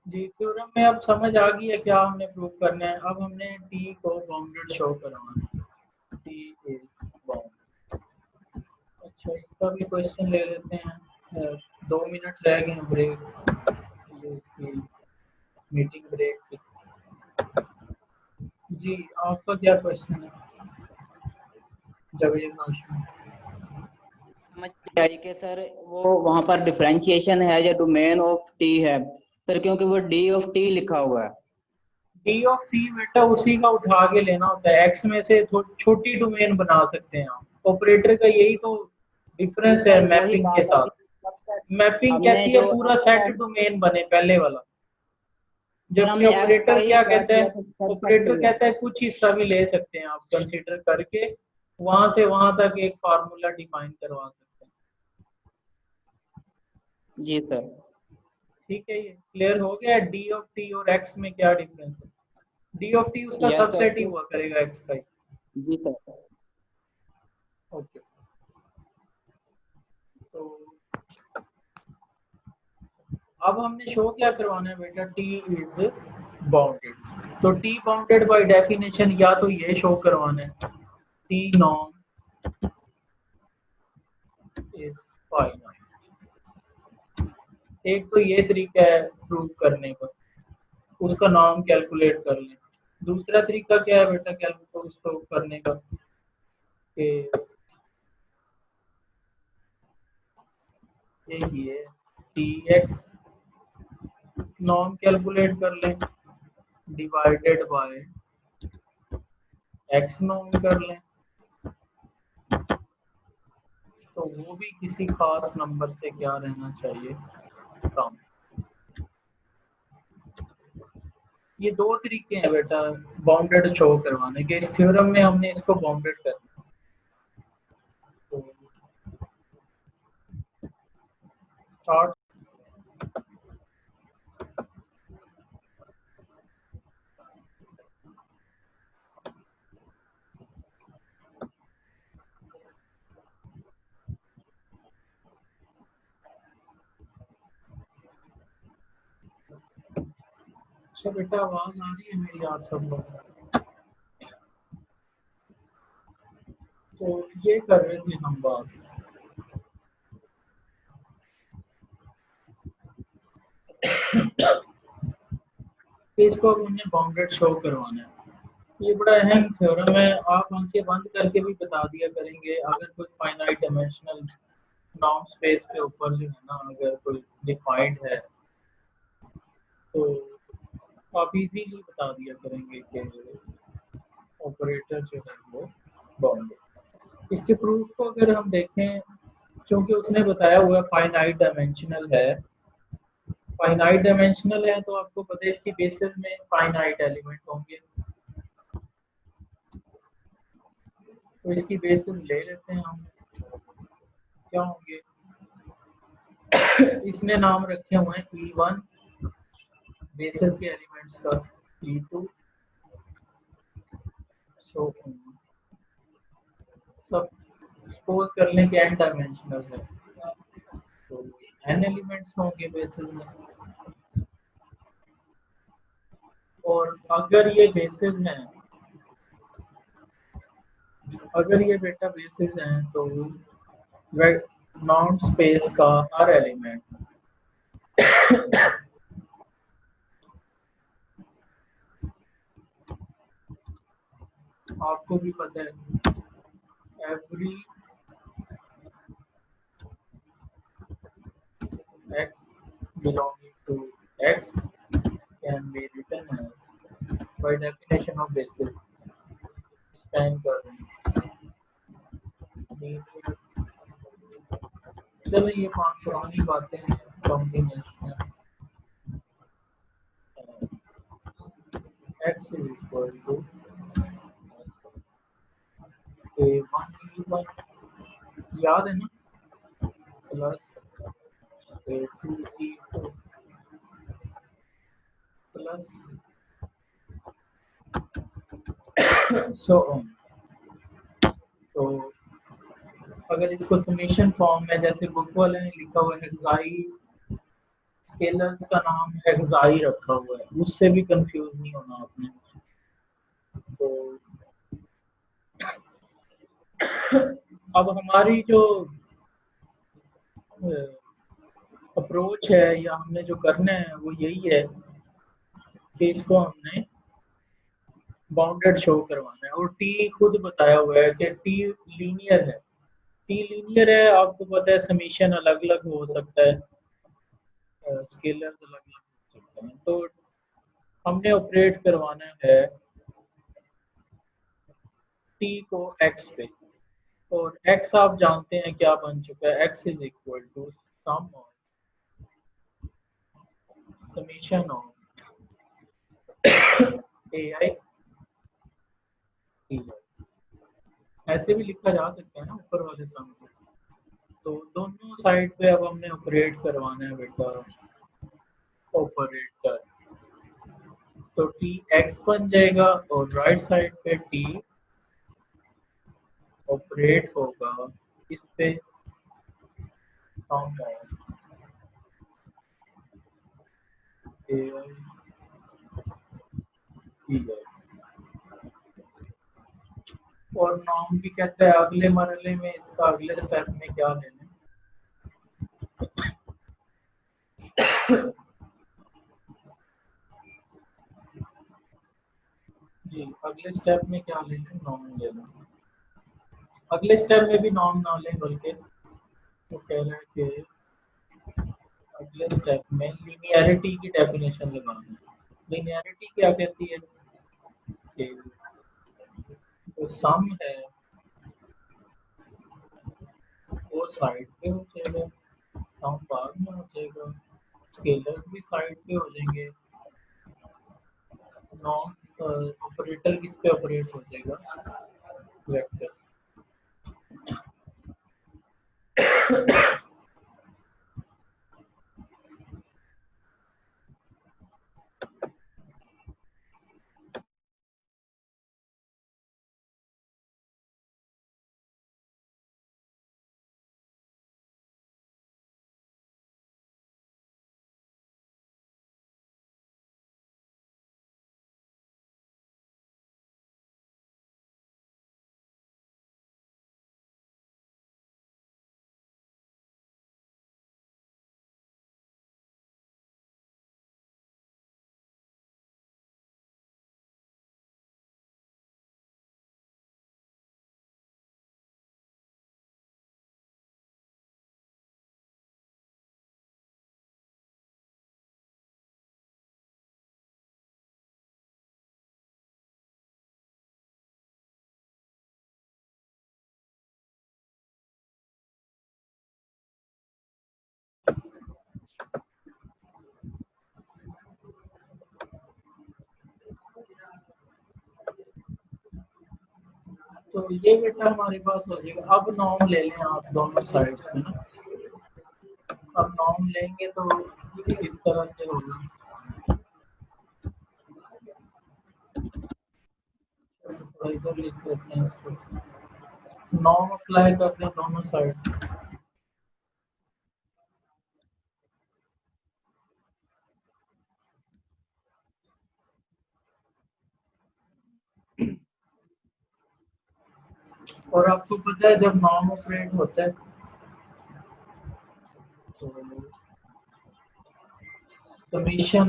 जी, थ्योरम में अब समझ आ गई है क्या हमने प्रूव करना है। अब हमने टी को बाउंडेड शो करवाना है, टी इज बाउंडेड। अच्छा, इसका भी क्वेश्चन ले लेते हैं। 2 मिनट रह गए हैं ब्रेक, ये इसकी मीटिंग ब्रेक की। जी, आपका क्या क्वेश्चन है जावेद माशूम? समझ आई कि सर वो वहां पर डिफरेंशिएशन है या डोमेन ऑफ टी है सर, क्योंकि वो डी ऑफ टी लिखा हुआ है। डी ऑफ टी बेटा उसी का उठा के लेना होता है, एक्स में से छोटी डोमेन बना सकते हैं आप। ऑपरेटर का यही तो जी डिफरेंस है सर, वही मैपिंग के बात है साथ। कि तब तक मैपिंग हमने कहती है जो पूरा एक्स सेट का, डोमेन बने पहले वाला, सर जबकि हमने एक्स का ऑपरेटर ही क्या ड्रा कहता है, किया था तब तक ऑपरेटर लिया। कहता है कुछ हिस्सा भी ले सकते हैं आप कंसीडर करके, वहां से वहां तक एक फार्मूला डिफाइन करवा सकते हैं। जी सर। ठीक है, ये क्लियर हो गया डी ऑफ टी और एक्स में क्या डिफरेंस है। डी ऑफ टी उसका यस सर। सबसेट ही हुआ करेगा एक्स का ही। जी सर। ओके, तो अब हमने शो क्या करवाना है बेटा, टी इज बाउंडेड। तो टी बाउंडेड बाय डेफिनेशन या तो ये शो करवाना है, टी नॉर्म इज फाइनाइट। एक तो ये तरीका है प्रूव करने का, उसका नॉर्म कैलकुलेट कर लें। दूसरा तरीका क्या है बेटा कैलकुलेट उसको करने का, कि ये टी एक्स नॉर्म कैलकुलेट कर लें, डिवाइडेड बाय एक्स नॉर्म कर लें। तो वो भी किसी खास नंबर से क्या रहना चाहिए, कम। ये दो तरीके हैं बेटा बाउंडेड शो करवाने के। इस थ्योरम में हमने इसको बाउंडेड करना। तो स्टार्ट। अच्छा बेटा आवाज आ रही है मेरी आप सब लोग? तो ये कर रहे थे हम बात। कि इसको अब हमने बाउंडेड शो करवाना है। ये बड़ा अहम थ्योरम है। आप आंखें बंद करके भी बता दिया करेंगे अगर कोई फाइनाइट डायमेंशनल नॉर्म स्पेस के ऊपर जो है ना अगर कोई डिफाइंड है तो आप इजीली बता दिया करेंगे कि ऑपरेटर जो है वो बाउंडेड। इसके प्रूफ को अगर हम देखें, क्योंकि उसने बताया हुआ फाइनाइट डायमेंशनल है, फाइनाइट डायमेंशनल है तो आपको पता है इसकी बेसिस में फाइनाइट एलिमेंट होंगे। तो इसकी बेसिस ले लेते हैं हम, क्या होंगे। इसने नाम रखे हुए हैं E1 बेसिस के एलिमेंट्स का, E2 सो सब सपोज कर लें कि n डायमेंशनल है तो n एलिमेंट्स होंगे बेसिस में। और अगर ये बेसिस हैं, अगर ये बेटा बेसिस हैं तो नॉन स्पेस का हर एलिमेंट आपको भी पता है every x belonging to x can be written as by definition of basis span कर रहे हैं। चलो ये पुरानी बातें हैं। Combination x is equal to a1 e1 याद है ना, plus a2 e2 plus so on. तो अगर इसको समेशन फॉर्म में जैसे बुक वाले ने लिखा हुआ है हेक्साई, स्केलर्स का नाम हेक्साई रखा हुआ है, उससे भी कंफ्यूज नहीं होना आपने। तो अब हमारी जो अप्रोच है या हमने जो करना है वो यही है कि इसको हमने बाउंडेड शो करवाना है। और टी खुद बताया हुआ है कि टी लीनियर है। टी लीनियर है, आपको पता है समीशन अलग अलग हो सकता है, स्केलर्स अलग अलग हो सकते हैं। तो हमने ऑपरेट करवाना है टी को एक्स पे, और x आप जानते हैं क्या बन चुका है, x is equal to sum of summation of ai ऐसे भी लिखा जा सकता है ना ऊपर वाले सम को। तो दोनों साइड पे अब हमने ऑपरेट करवाना है बेटा ऑपरेटर। तो टी एक्स बन जाएगा और राइट साइड पे टी ऑपरेट होगा इस पे सम ऑफ ai और नॉर्म भी कहता है अगले मरहले में इसका अगले स्टेप में क्या लेना जी, अगले स्टेप में क्या लेना, नॉर्म लेना। अगले स्टेप में भी नॉर्म ना लें बल्कि वो कह रहा है कि अगले स्टेप में लीनियरिटी की डेफिनेशन लगाना है। लीनियरिटी क्या कहती है कि जो सम है वो साइड पे हो जाएगा, सम बाद में हो जाएगा, स्केलर्स भी साइड पे हो जाएंगे, नॉन ऑपरेटर किस पे ऑपरेट हो जाएगा, वेक्टर। तो ये बेटा हमारे पास हो जाएगा। अब नॉर्म ले लें आप दोनों साइड्स में ना, अब नॉर्म लेंगे तो इस तरह से होगा, थोड़ा इधर लिख देते हैं इसको, नॉर्म अप्लाई करते हैं दोनों साइड। और आपको पता है जब नॉर्म ऑपरेट होता है तो समीशन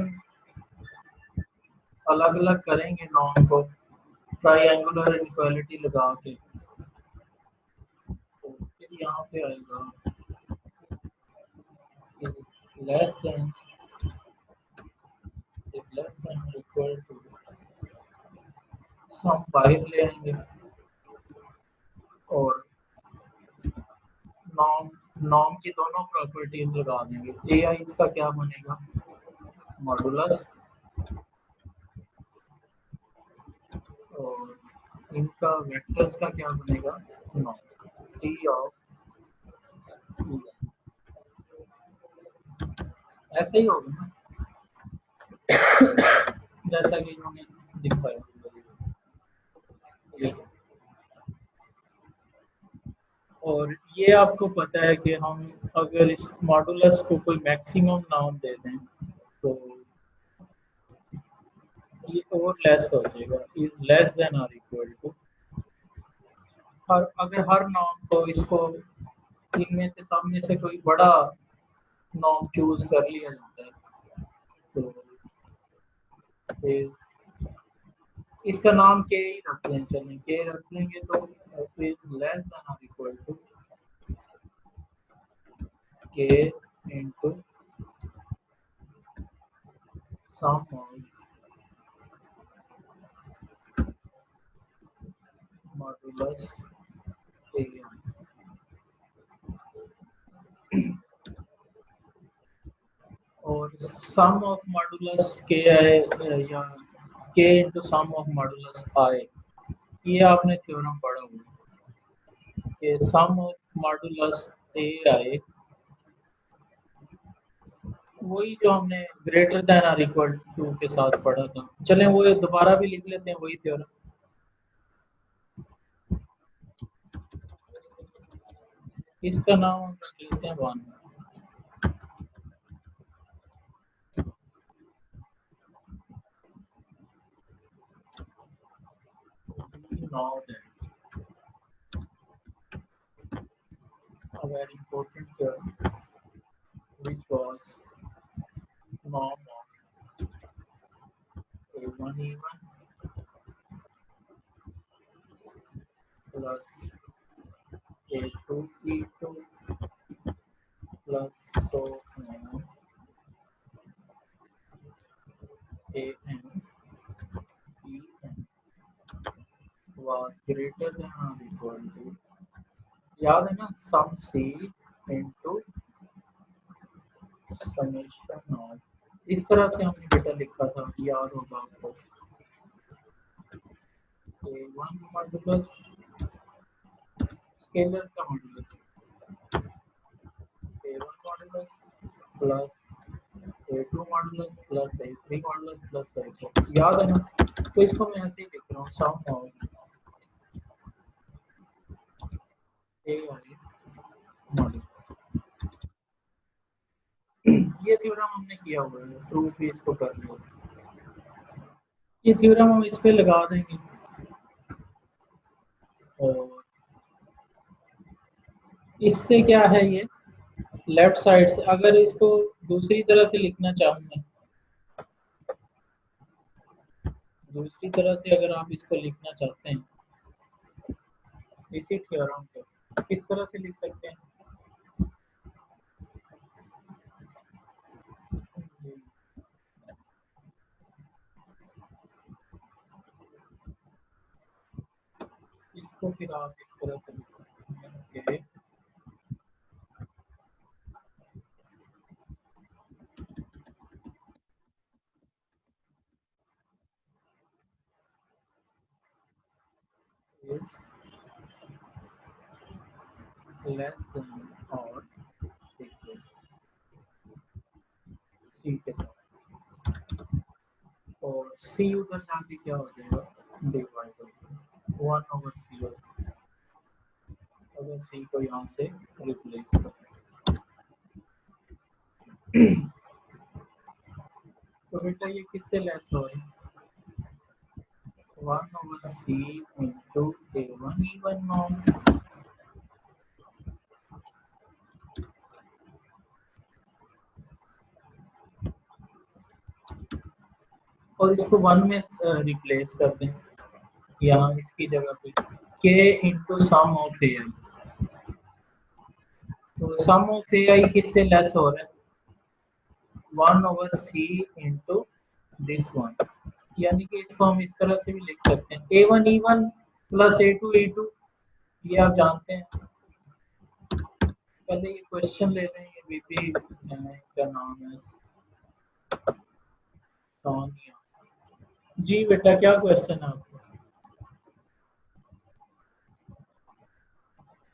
अलग अलग करेंगे नॉर्म को ट्राइएंगुलर इनइक्वालिटी लगा के, तो फिर यहाँ पे आएगा लेस देन इक्वल टू, सम बाहर ले आएंगे और नॉर्म नॉर्म की दोनों प्रॉपर्टीज लगा देंगे। ए आई इसका क्या बनेगा, मॉडुलस, और इनका वेक्टर्स का क्या बनेगा, नॉर्म टी ऑफ, ऐसे ही होगा ना जैसा कि इन्होंने दिखाया। और ये आपको पता है कि हम अगर इस मॉडुलस को कोई मैक्सिमम नाम दे दें तो ये और लेस हो जाएगा, is less than or equal to, और अगर हर नॉर्म को इसको इनमें से सामने से कोई बड़ा नॉर्म चूज कर लिया जाता है तो इसका नाम के ही रख लें, चलें के रख लेंगे तो is less than or equal to K into sum of modulus A. और सम ऑफ मॉडुलस के आए या के इंटू सम ऑफ मॉडुलस आए, ये आपने थ्योरम पढ़ा हुआ कि सम ऑफ मॉडुलस ए आए वही जो हमने greater than or equal to के साथ पढ़ा था। चलें वो दोबारा भी लिख लेते हैं वही थ्योरम, इसका नाम हम रख लेते हैं one. Now then, a very important theorem which was norm of A1 E1 plus A2 E2 plus so on AN EN was greater than or equal to याद है ना, सम सी इंटू समेशन नॉट, इस तरह से हमने बेटा लिखा था, याद होगा आपको। A1 मॉडुलस स्केलर्स का modulus, A1 modulus plus A2 modulus plus A3 modulus plus A4, याद है ना। तो इसको मैं ऐसे ही लिख रहा हूँ, सम ऑफ AI मॉडुलस। ये थ्योरम हमने किया हुआ है, प्रूफ भी इसको कर लिया। ये थ्योरम हम इस पे लगा देंगे, और इससे क्या है, ये लेफ्ट साइड से अगर इसको दूसरी तरह से लिखना चाहूँ मैं, दूसरी तरह से अगर आप इसको लिखना चाहते हैं इसी थ्योरम को, किस तरह से लिख सकते हैं? इसको फिर आप इस तरह से लिख सकते हैं कि is less than or equal C के साथ, और C उधर जाके क्या हो जाएगा, डिवाइड हो जाएगा 1/C हो जाएगा, अगर C को यहाँ से रिप्लेस करें। तो बेटा ये किससे लेस हो रहा है, 1/C into A1 E1 norm, और इसको 1 में रिप्लेस कर दें, यहाँ इसकी जगह पे K into sum of AI। तो सम ऑफ AI किससे लेस हो रहा है, 1/C इंटू दिस वन, यानी कि इसको हम इस तरह से भी लिख सकते हैं A1 E1 plus A2 E2, ये आप जानते हैं। पहले ये क्वेश्चन ले रहे हैं, ये बीपी का नाम है सोनिया जी। बेटा क्या क्वेश्चन है आपको?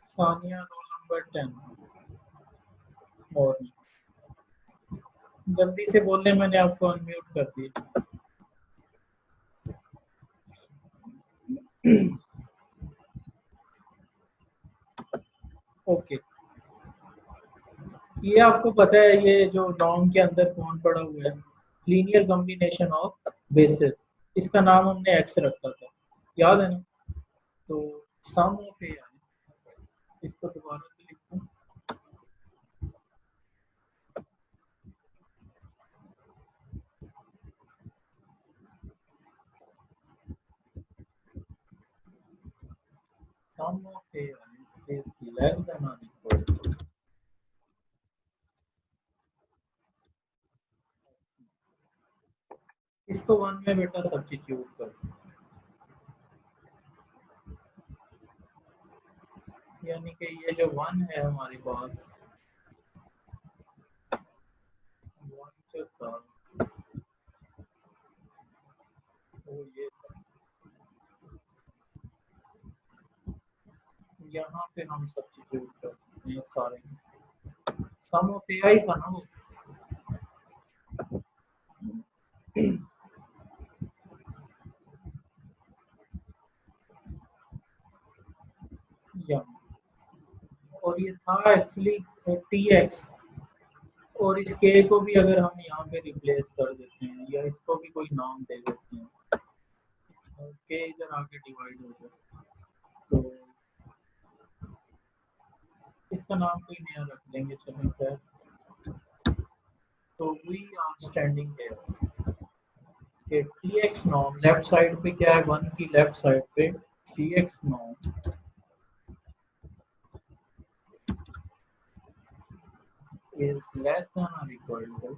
सोनिया रोल नंबर 10, और जल्दी से बोलने, मैंने आपको अनम्यूट कर दिया। ओके, ये आपको पता है, ये जो नॉर्म के अंदर कौन पड़ा हुआ है, लीनियर कॉम्बिनेशन ऑफ बेसिस, इसका नाम हमने एक्स रखा था, याद है ना। तो सम ऑफ ए आई, इसको दोबारा से लिखते हैं, sum of A I is less than और इक्वल टू, इसको 1 में बेटा सब्स्टिट्यूट कर, यानी कि ये जो 1 है हमारे पास, 1 के साथ वो ये यहाँ पे हम सब्स्टिट्यूट करते हैं सारे, सम ऑफ ए आई था ना वो, यहाँ, और ये था एक्चुअली टी एक्स, और इस के को भी अगर हम यहाँ पे रिप्लेस कर देते हैं, या इसको भी कोई नाम दे देते हैं, के इधर आके डिवाइड हो जाए, तो इसका नाम कोई नया रख देंगे, चलें खैर। तो वी आर स्टैंडिंग हियर कि T x norm left side पे क्या है, 1 की लेफ्ट साइड पे T x norm is less than or equal to,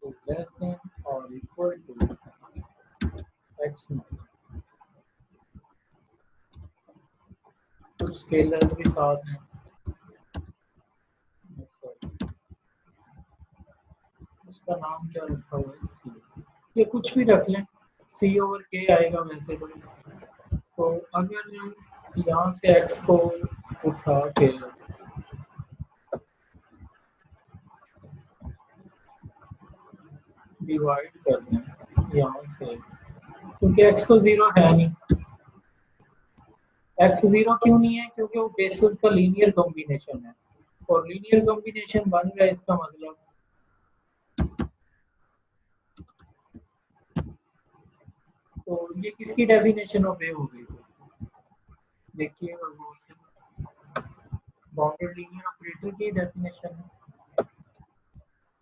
is less than or equal to x naught, कुछ स्केलर्स भी साथ हैं। उसका नाम क्या रखा हुआ है, सी। ये कुछ भी रख लें, सी ओवर के आएगा वैसे तो अगर यहाँ से एक्स को उठा के डिवाइड कर दें यहाँ से, क्योंकि एक्स तो जीरो है नहीं। एक्स जीरो क्यों नहीं है? क्योंकि वो बेसिस का लीनियर कॉम्बिनेशन है, और लीनियर कॉम्बिनेशन बन रहा है, इसका मतलब तो ये किसकी डेफिनेशन ऑफ ए हो गई? देखिए गौर से, बाउंडेड लीनियर ऑपरेटर की डेफिनेशन है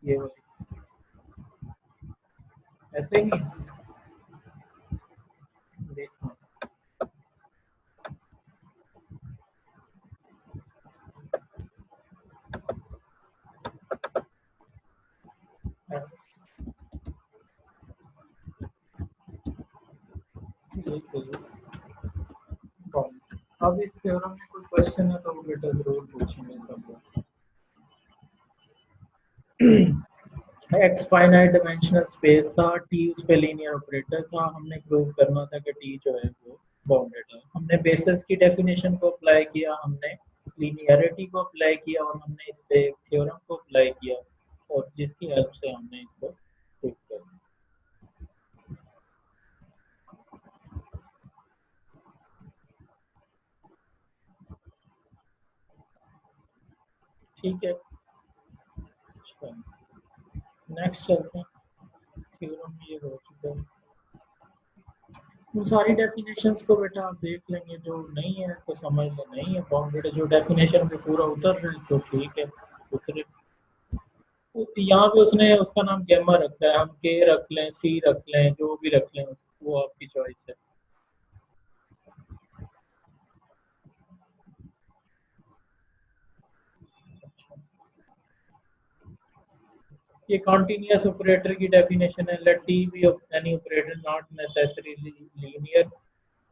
ये वाली, ऐसे ही दिस वन। अब इस थ्योरम में कोई क्वेश्चन है तो वो बेटा जरूर पूछेंगे सब लोग। एक्स फाइनाइट डिमेंशनल स्पेस था, टी उस पे लीनियर ऑपरेटर था, हमने प्रूव करना था कि टी जो है वो बाउंडेड है। हमने बेसिस की डेफिनेशन को अप्लाई किया, हमने लीनियरिटी को अप्लाई किया, और हमने इस पे थ्योरम को अप्लाई किया, और जिसकी हेल्प से हमने इसको प्रूव कर दिया। ठीक है, नेक्स्ट चलते हैं। थ्योरम ये हो चुका है, उन सारी डेफिनेशंस को बेटा आप देख लेंगे, जो नहीं है तो समझ लें नहीं है बाउंडेड, जो डेफिनेशन पे पूरा उतर रहे तो ठीक है उतरे। तो यहाँ पे उसने उसका नाम गैमा रखा है, हम के रख लें, सी रख लें, जो भी रख लें वो आपकी चॉइस है। ये कॉन्टिन्यूअस ऑपरेटर की डेफिनेशन है, let T be any operator not necessarily linear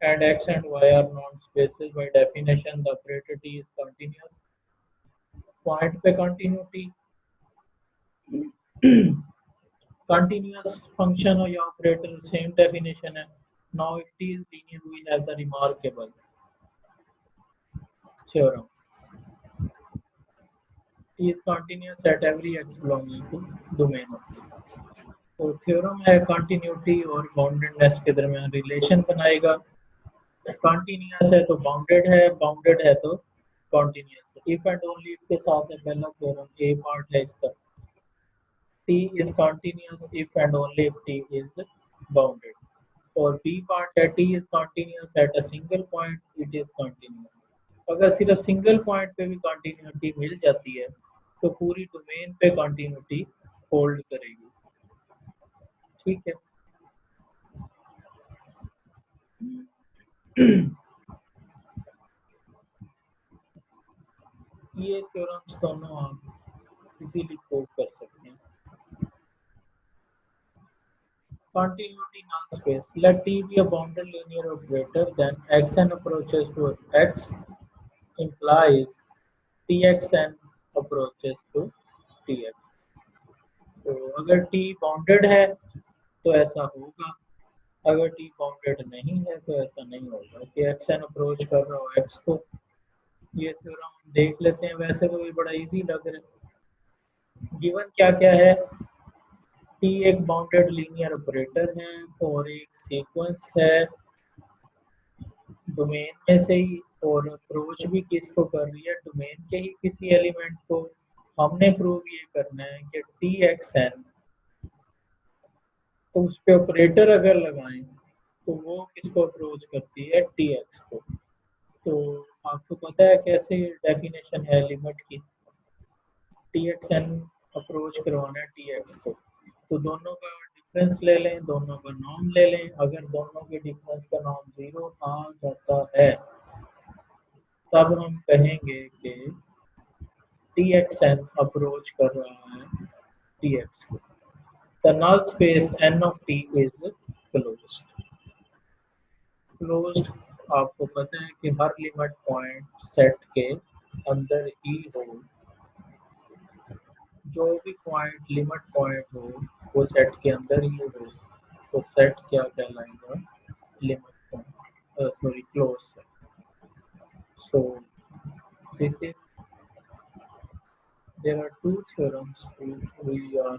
and x and y are non-spaces. By definition the operator t is continuous. Point पे continuity continuous function or operator same definition है। Now if t is linear we have the remarkable theorem. T is continuous at every x belonging to domain of t. तो theorem है continuity और boundedness के दरमियान relation बनाएगा। Continuous है तो bounded है, बाउंडेड है तो कंटिन्यूअस है। इफ एंड ओनली इफ के साथ है पहला थ्योरम, ए पार्ट है इसका, t is continuous if and only if t is bounded, और b पार्ट है t is continuous at a single point it is continuous। अगर सिर्फ सिंगल पॉइंट पे भी कंटिन्यूटी मिल जाती है तो पूरी डोमेन पे कंटिन्यूटी होल्ड करेगी। ठीक है, ये थ्योरम्स दोनों आप इजीली प्रूव कर सकते हैं। Continuity null space. Let T be a bounded linear operator, then Xn approaches to X implies Txn approaches to Tx। तो अगर T बाउंडेड है तो ऐसा होगा, अगर T बाउंडेड नहीं है तो ऐसा नहीं होगा कि Xn अप्रोच कर रहा हो X को। ये थ्योरम देख लेते हैं, वैसे तो ये बड़ा इजी लग रहा है। गिवन क्या क्या है, टी एक बाउंडेड लीनियर ऑपरेटर है और एक सीक्वेंस है डोमेन में से ही, और अप्रोच भी किसको कर रही है, डोमेन के ही किसी एलिमेंट को। हमने प्रूव ये करना है कि टी एक्स एन, तो उस पर ऑपरेटर अगर लगाएं तो वो किसको अप्रोच करती है, टी एक्स को। तो आपको पता है कैसे डेफिनेशन है लिमिट की, टी एक्स एन अप्रोच करवाना है टी एक्स को, तो दोनों का डिफरेंस ले लें, दोनों का नॉर्म ले लें। अगर दोनों के डिफरेंस का नॉर्म 0 आ जाता है तब हम कहेंगे कि टी एक्स एन अप्रोच कर रहा है टी एक्स को। The null space N of T is closed. Closed आपको पता है कि हर लिमिट पॉइंट सेट के अंदर ही हो, जो भी पॉइंट लिमिट पॉइंट हो वो सेट के अंदर ही हो, तो सेट क्या कहलाएगा? Limit point, sorry close set. So this is, there are two theorems we are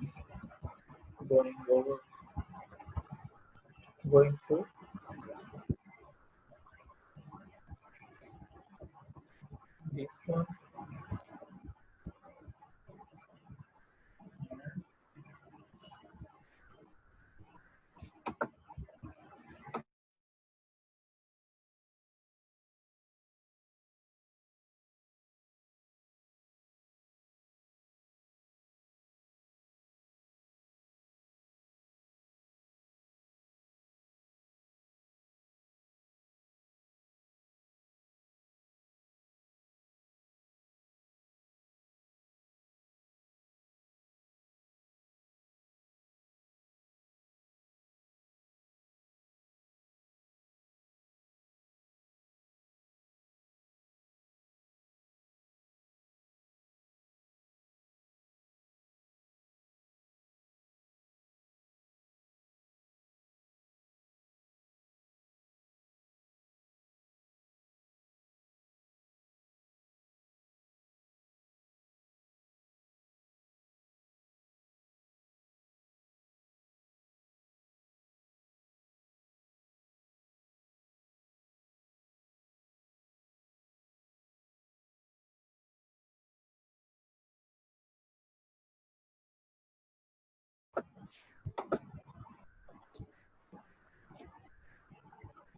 going through. This one,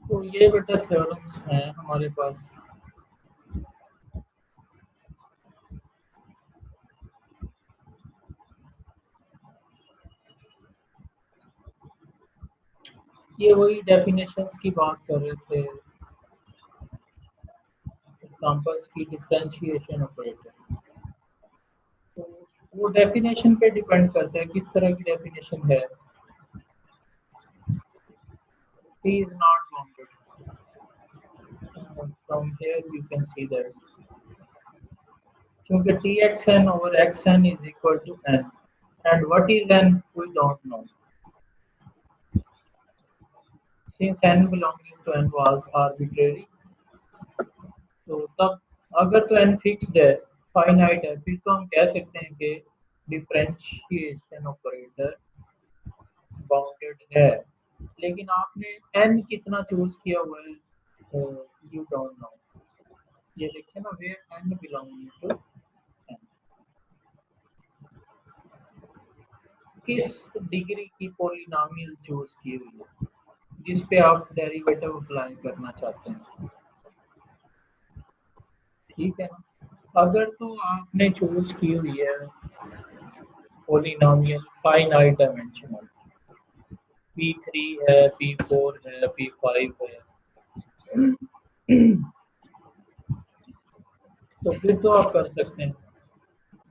तो ये बेटा थ्योरम्स हैं हमारे पास। ये वही डेफिनेशंस की बात कर रहे थे, एग्जांपल्स की, डिफरेंशिएशन ऑपरेटर। तो वो डेफिनेशन पे डिपेंड करता है किस तरह की डेफिनेशन है। T is not bounded. From here you can see that क्योंकि Txn over Xn is equal to n, and what is n we don't know. Since n belonging to n was arbitrary, तो तब अगर तो n fixed है, finite है, फिर तो हम कह सकते हैं कि डिफरेंशिएशन ऑपरेटर बाउंडेड है। लेकिन आपने n कितना चूज किया हुआ है, यू डोंट नो। ये देखिए ना, where n belonging to n, किस डिग्री की पॉलिनोमियल चूज की हुई है जिस पे आप डेरिवेटिव अप्लाई करना चाहते हैं। ठीक है ना? अगर तो आपने चूज की हुई है पॉलिनोमियल फाइनाइट डायमेंशनल, P3 है, P4 है, P5 है, तो फिर तो आप कर सकते हैं,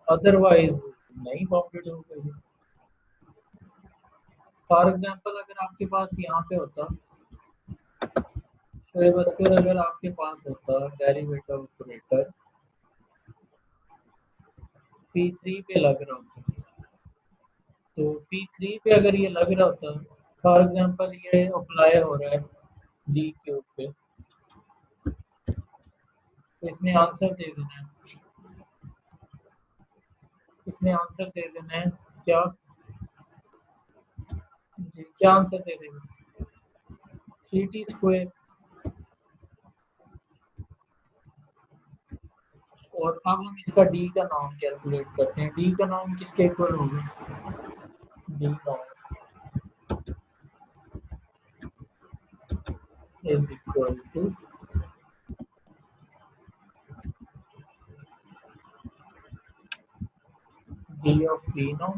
अदरवाइज नहीं बाउंडेड हो गई। फॉर एग्जांपल अगर आपके पास यहाँ पे होता, शोएब अगर आपके पास होता डेरिवेटिव ऑपरेटर P3 पे लग रहा होता, तो P3 पे अगर ये लग रहा होता, फॉर एग्जांपल ये अप्लाई हो रहा है D क्यूब पे, तो इसने आंसर दे देना है, क्या जी, क्या आंसर दे देगा? 3t square. और अब हम इसका डी का नाम कैलकुलेट करते हैं। डी का नाम किसके इक्वल होगा? डी नाम is equal to D of D नाम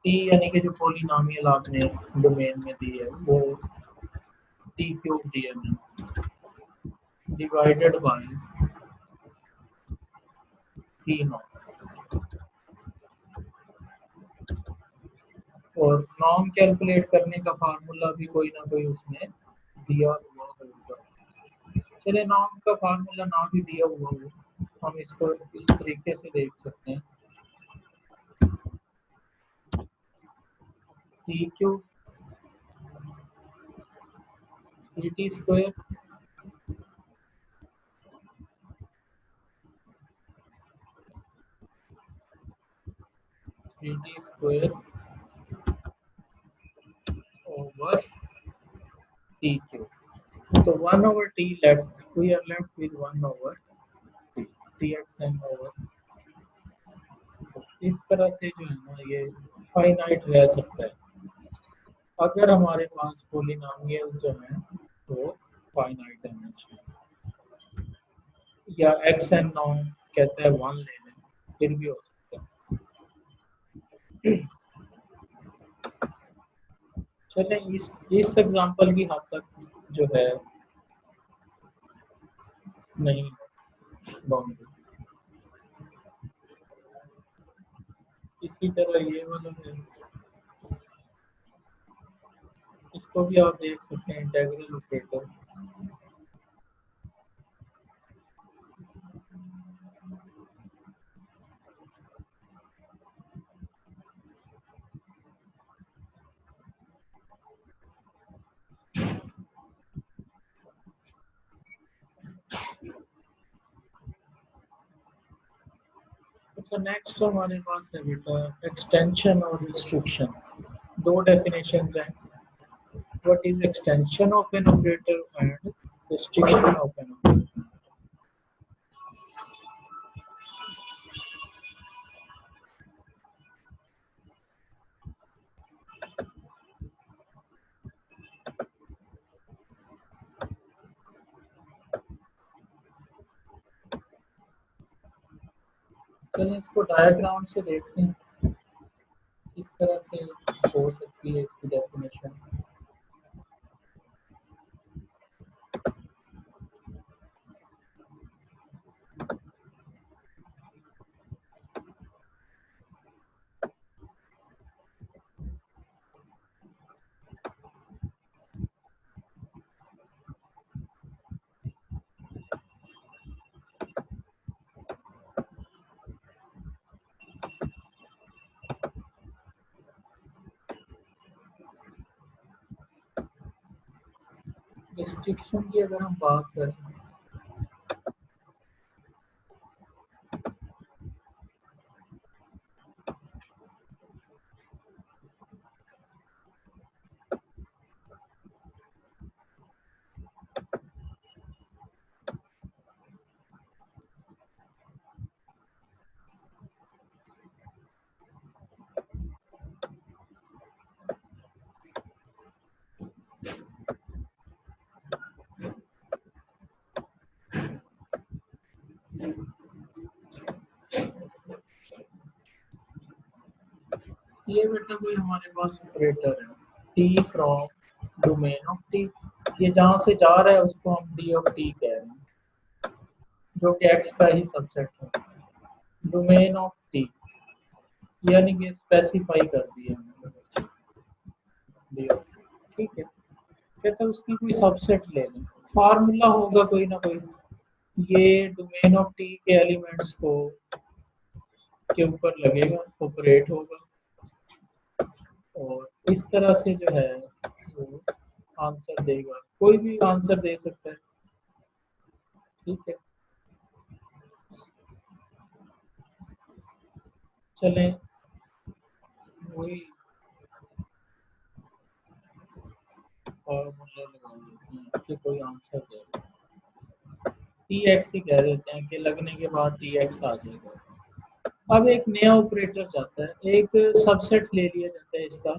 टी, यानी कि जो पॉलिनोमियल आपने डोमेन में दी है वो टी क्यूब दिया है, डिवाइडेड बाय टी नाम। और नॉर्म कैलकुलेट करने का फार्मूला भी कोई ना कोई उसने दिया हुआ होगा। चलिए नॉर्म का फार्मूला ना भी दिया हुआ हो, हम इसको इस तरीके से देख सकते हैं, T cube T square T square over t cube. So 1 over t left, we are left with 1 over t, txn over. इस तरह से जो है ना ये फाइनाइट रह सकता है अगर हमारे पास पॉलिनॉमियल जो है वो फाइनाइट डायमेंशन, या एक्स एन नॉर्म कहता है 1 ले लें फिर भी हो सकता है। चले इस एग्जांपल की हद तक जो है नहीं बाउंड्री। इसी तरह ये वाला है, इसको भी आप देख सकते हैं इंटीग्रल ऑपरेटर। अच्छा नेक्स्ट हमारे पास है बेटा एक्सटेंशन और रिस्ट्रिक्शन। दो डेफिनेशंस हैं, what is extension of an operator and restriction of an operator. चलिए इसको डायग्राम से देखते हैं किस तरह से हो सकती है इसकी डेफिनेशन। रिस्ट्रिक्शन की अगर हम बात करें ये बेटा कोई हमारे पास ऑपरेटर है T from domain of T, ये जहाँ से जा रहा है उसको हम डी ऑफ टी कह रहे हैं जो कि एक्स का ही सबसेट है। डोमेन ऑफ टी यानी कि स्पेसिफाई कर दिया हमने डी ऑफ टी, ठीक है। कहते हैं उसकी कोई सबसेट ले लें, फार्मूला होगा कोई ना कोई, ये डोमेन ऑफ टी के एलिमेंट्स को के ऊपर लगेगा, ऑपरेट होगा और इस तरह से जो है वो आंसर देगा, कोई भी आंसर दे सकता है, ठीक है। चलें वही फॉर्मूला लगा देते हैं कि कोई आंसर देगा, टी एक्स ही कह देते हैं कि लगने के बाद टी एक्स आ जाएगा। अब एक नया ऑपरेटर जाता है, एक सबसेट ले लिया जाता है इसका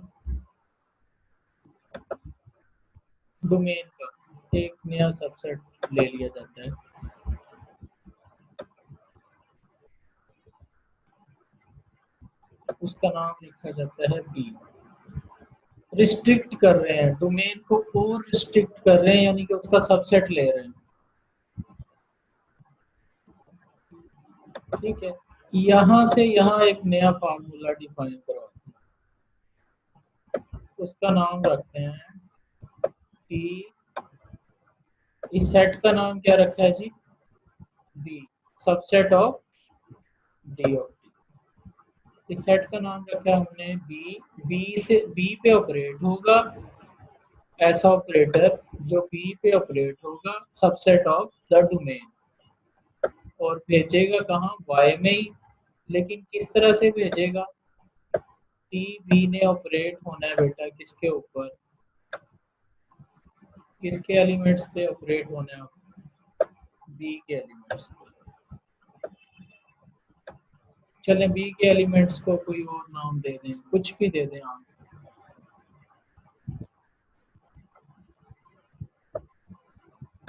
डोमेन का, एक नया सबसेट ले लिया जाता है, उसका नाम लिखा जाता है बी। रिस्ट्रिक्ट कर रहे हैं डोमेन को और रिस्ट्रिक्ट कर रहे हैं यानी कि उसका सबसेट ले रहे हैं, ठीक है। यहाँ से यहाँ एक नया फार्मूला डिफाइन करो, उसका नाम रखते हैं टी, इस सेट का नाम क्या रखा है जी, B, subset of D of T. इस सेट का नाम रखा है हमने बी, बी से बी पे ऑपरेट होगा ऐसा ऑपरेटर जो बी पे ऑपरेट होगा सबसेट ऑफ द डोमेन, और भेजेगा कहाँ, वाई में ही। लेकिन किस तरह से भेजेगा, टी बी ने ऑपरेट होना है बेटा किसके ऊपर, किसके एलिमेंट्स पे ऑपरेट होना है, बी के एलिमेंट्स पे। चलें बी के एलिमेंट्स को कोई और नाम दे दें, कुछ भी दे दें आप।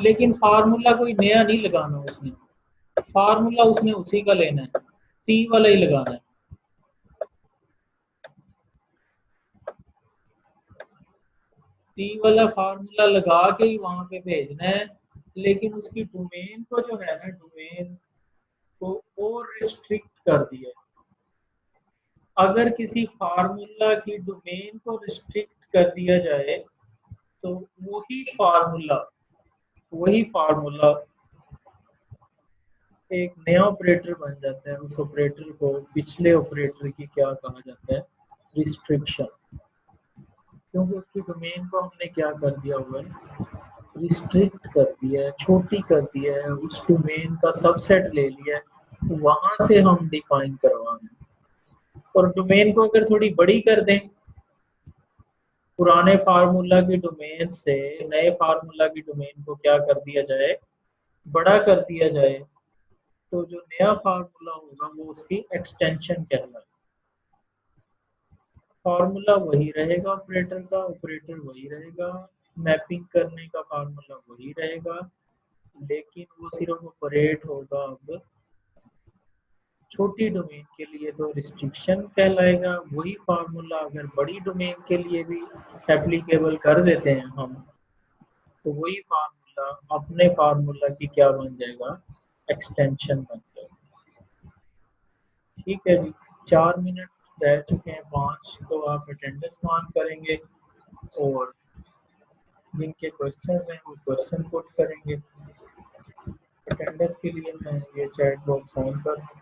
लेकिन फार्मूला कोई नया नहीं लगाना उसने, फार्मूला उसने उसी का लेना है, टी वाला ही लगाना है। टी वाला फार्मूला लगा के ही वहां पे भेजना है। लेकिन उसकी डोमेन को जो है ना, डोमेन को और रिस्ट्रिक्ट कर दिया है। अगर किसी फार्मूला की डोमेन को रिस्ट्रिक्ट कर दिया जाए तो वही फार्मूला एक नया ऑपरेटर बन जाता है। उस ऑपरेटर को पिछले ऑपरेटर की क्या कहा जाता है, रिस्ट्रिक्शन। क्योंकि उसकी डोमेन को हमने क्या कर दिया हुआ है, रिस्ट्रिक्ट कर दिया है, छोटी कर दिया है, उस डोमेन का सबसेट ले लिया है, तो वहां से हम डिफाइन करवा रहे हैं। और डोमेन को अगर थोड़ी बड़ी कर दें, पुराने फार्मूला की डोमेन से नए फार्मूला की डोमेन को क्या कर दिया जाए, बड़ा कर दिया जाए, तो जो नया फार्मूला होगा वो उसकी एक्सटेंशन कहलाएगा। फार्मूला वही रहेगा ऑपरेटर का, ऑपरेटर वही रहेगा, मैपिंग करने का फार्मूला वही रहेगा, लेकिन वो सिर्फ ऑपरेट होगा अब छोटी डोमेन के लिए तो रिस्ट्रिक्शन कहलाएगा। वही फार्मूला अगर बड़ी डोमेन के लिए भी एप्लीकेबल कर देते हैं हम, तो वही फार्मूला अपने फार्मूला की क्या बन जाएगा, एक्सटेंशन बन जाएगा। ठीक है जी, 4 मिनट रह चुके हैं, 5, तो आप अटेंडेंस मार्क करेंगे और जिनके क्वेश्चन हैं वो क्वेश्चन पुट करेंगे। अटेंडेंस के लिए मैं ये चैट बॉक्स ऑन कर दूं।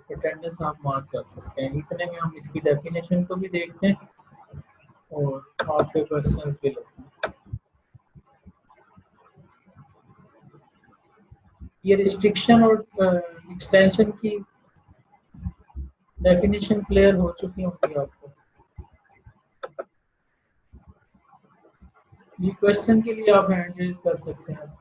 अटेंडेंस आप मार्क कर सकते हैं। इतने में हम इसकी डेफिनेशन को भी देखते हैं और आपके क्वेश्चंस भी लेते हैं। ये रिस्ट्रिक्शन और एक्सटेंशन की डेफिनेशन क्लियर हो चुकी होंगी आपको। ये क्वेश्चन के लिए आप हैंड रेज कर सकते हैं।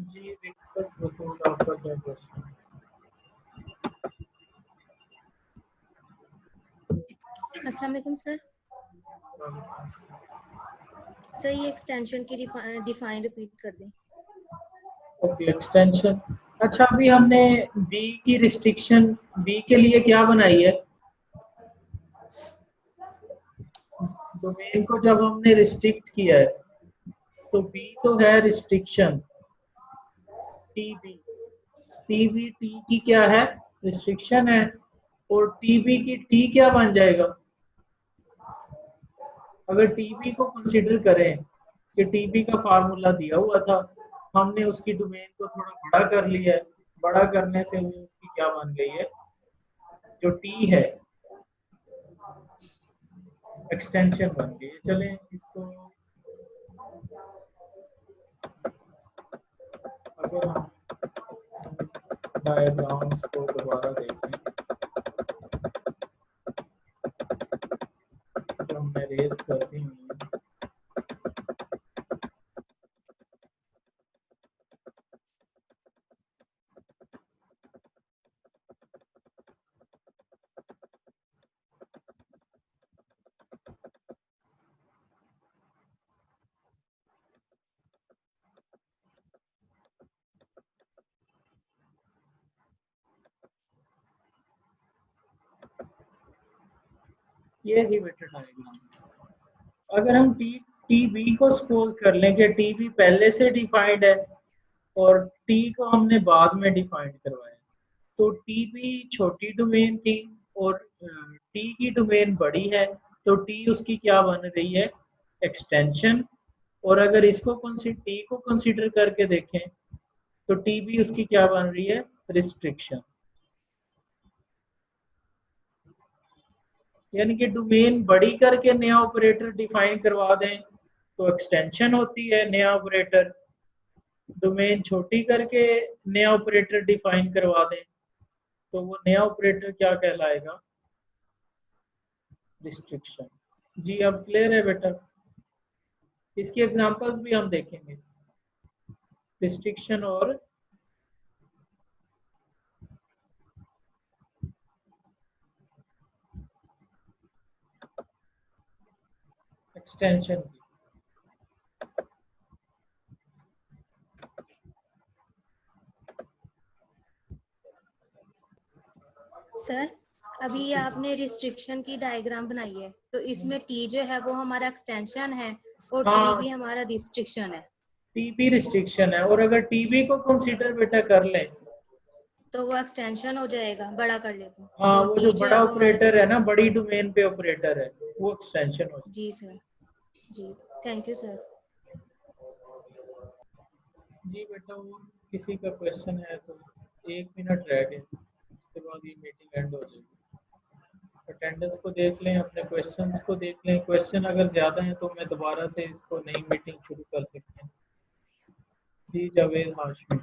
जी विक्टर बतूल, आपका क्या क्वेश्चन है? अस्सलाम वालेकुम सर। सर ये एक्सटेंशन की डिफाइन रिपीट कर दें। Okay, extension. अच्छा, अभी हमने बी की रिस्ट्रिक्शन बी के लिए क्या बनाई है, डोमेन को जब हमने रिस्ट्रिक्ट किया है तो बी तो है restriction, T B, T B T की क्या है, रिस्ट्रिक्शन है। और टी बी की टी क्या बन जाएगा, अगर टीबी को कंसीडर करें कि टीबी का फार्मूला दिया हुआ था, हमने उसकी डोमेन को थोड़ा बड़ा कर लिया है, बड़ा करने से वो उसकी क्या बन गई है, जो टी है एक्सटेंशन बन गई है। चलें इसको अगर हम डायग्राम्स को दोबारा देखें जो हमने रेज कर दी हुई है, ये थी बेटा डायग्राम। अगर हम टी बी को सपोज कर लें कि टी बी पहले से डिफाइंड है और टी को हमने बाद में डिफाइंड करवाया, तो टी बी छोटी डोमेन थी और टी की डोमेन बड़ी है, तो टी उसकी क्या बन रही है, एक्सटेंशन। और अगर इसको टी को कंसीडर करके देखें तो टी बी उसकी क्या बन रही है, रिस्ट्रिक्शन। यानी कि डोमेन बड़ी करके नया ऑपरेटर डिफाइन करवा दें तो एक्सटेंशन होती है नया ऑपरेटर, डोमेन छोटी करके नया ऑपरेटर डिफाइन करवा दें तो वो नया ऑपरेटर क्या कहलाएगा, रिस्ट्रिक्शन। जी अब क्लियर है बेटा? इसकी एग्जांपल्स भी हम देखेंगे, रिस्ट्रिक्शन और एक्सटेंशन की। सर अभी ये आपने रिस्ट्रिक्शन की डायग्राम बनाई है, तो इसमें टी जो है वो हमारा एक्सटेंशन है और हाँ, टी भी हमारा रिस्ट्रिक्शन है। टीबी रिस्ट्रिक्शन है, और अगर टीबी को कंसीडर बेटा कर लें तो वो एक्सटेंशन हो जाएगा, बड़ा कर लेते हैं। हाँ, और वो T जो है बड़ा वो हमारा ऑपरेटर है ना, restriction। बड़ी डोमेन पे ऑपरेटर है, वो एक्सटेंशन हो। जी सर, जी थैंक यू सर। जी बेटा, वो किसी का क्वेश्चन है तो 1 मिनट रह गए, उसके बाद ये मीटिंग एंड हो जाएगी। अटेंडेंस को देख लें, अपने क्वेश्चंस को देख लें, क्वेश्चन अगर ज़्यादा हैं तो मैं दोबारा से इसको नई मीटिंग शुरू कर सकते हैं। जी जावेद हाशमी।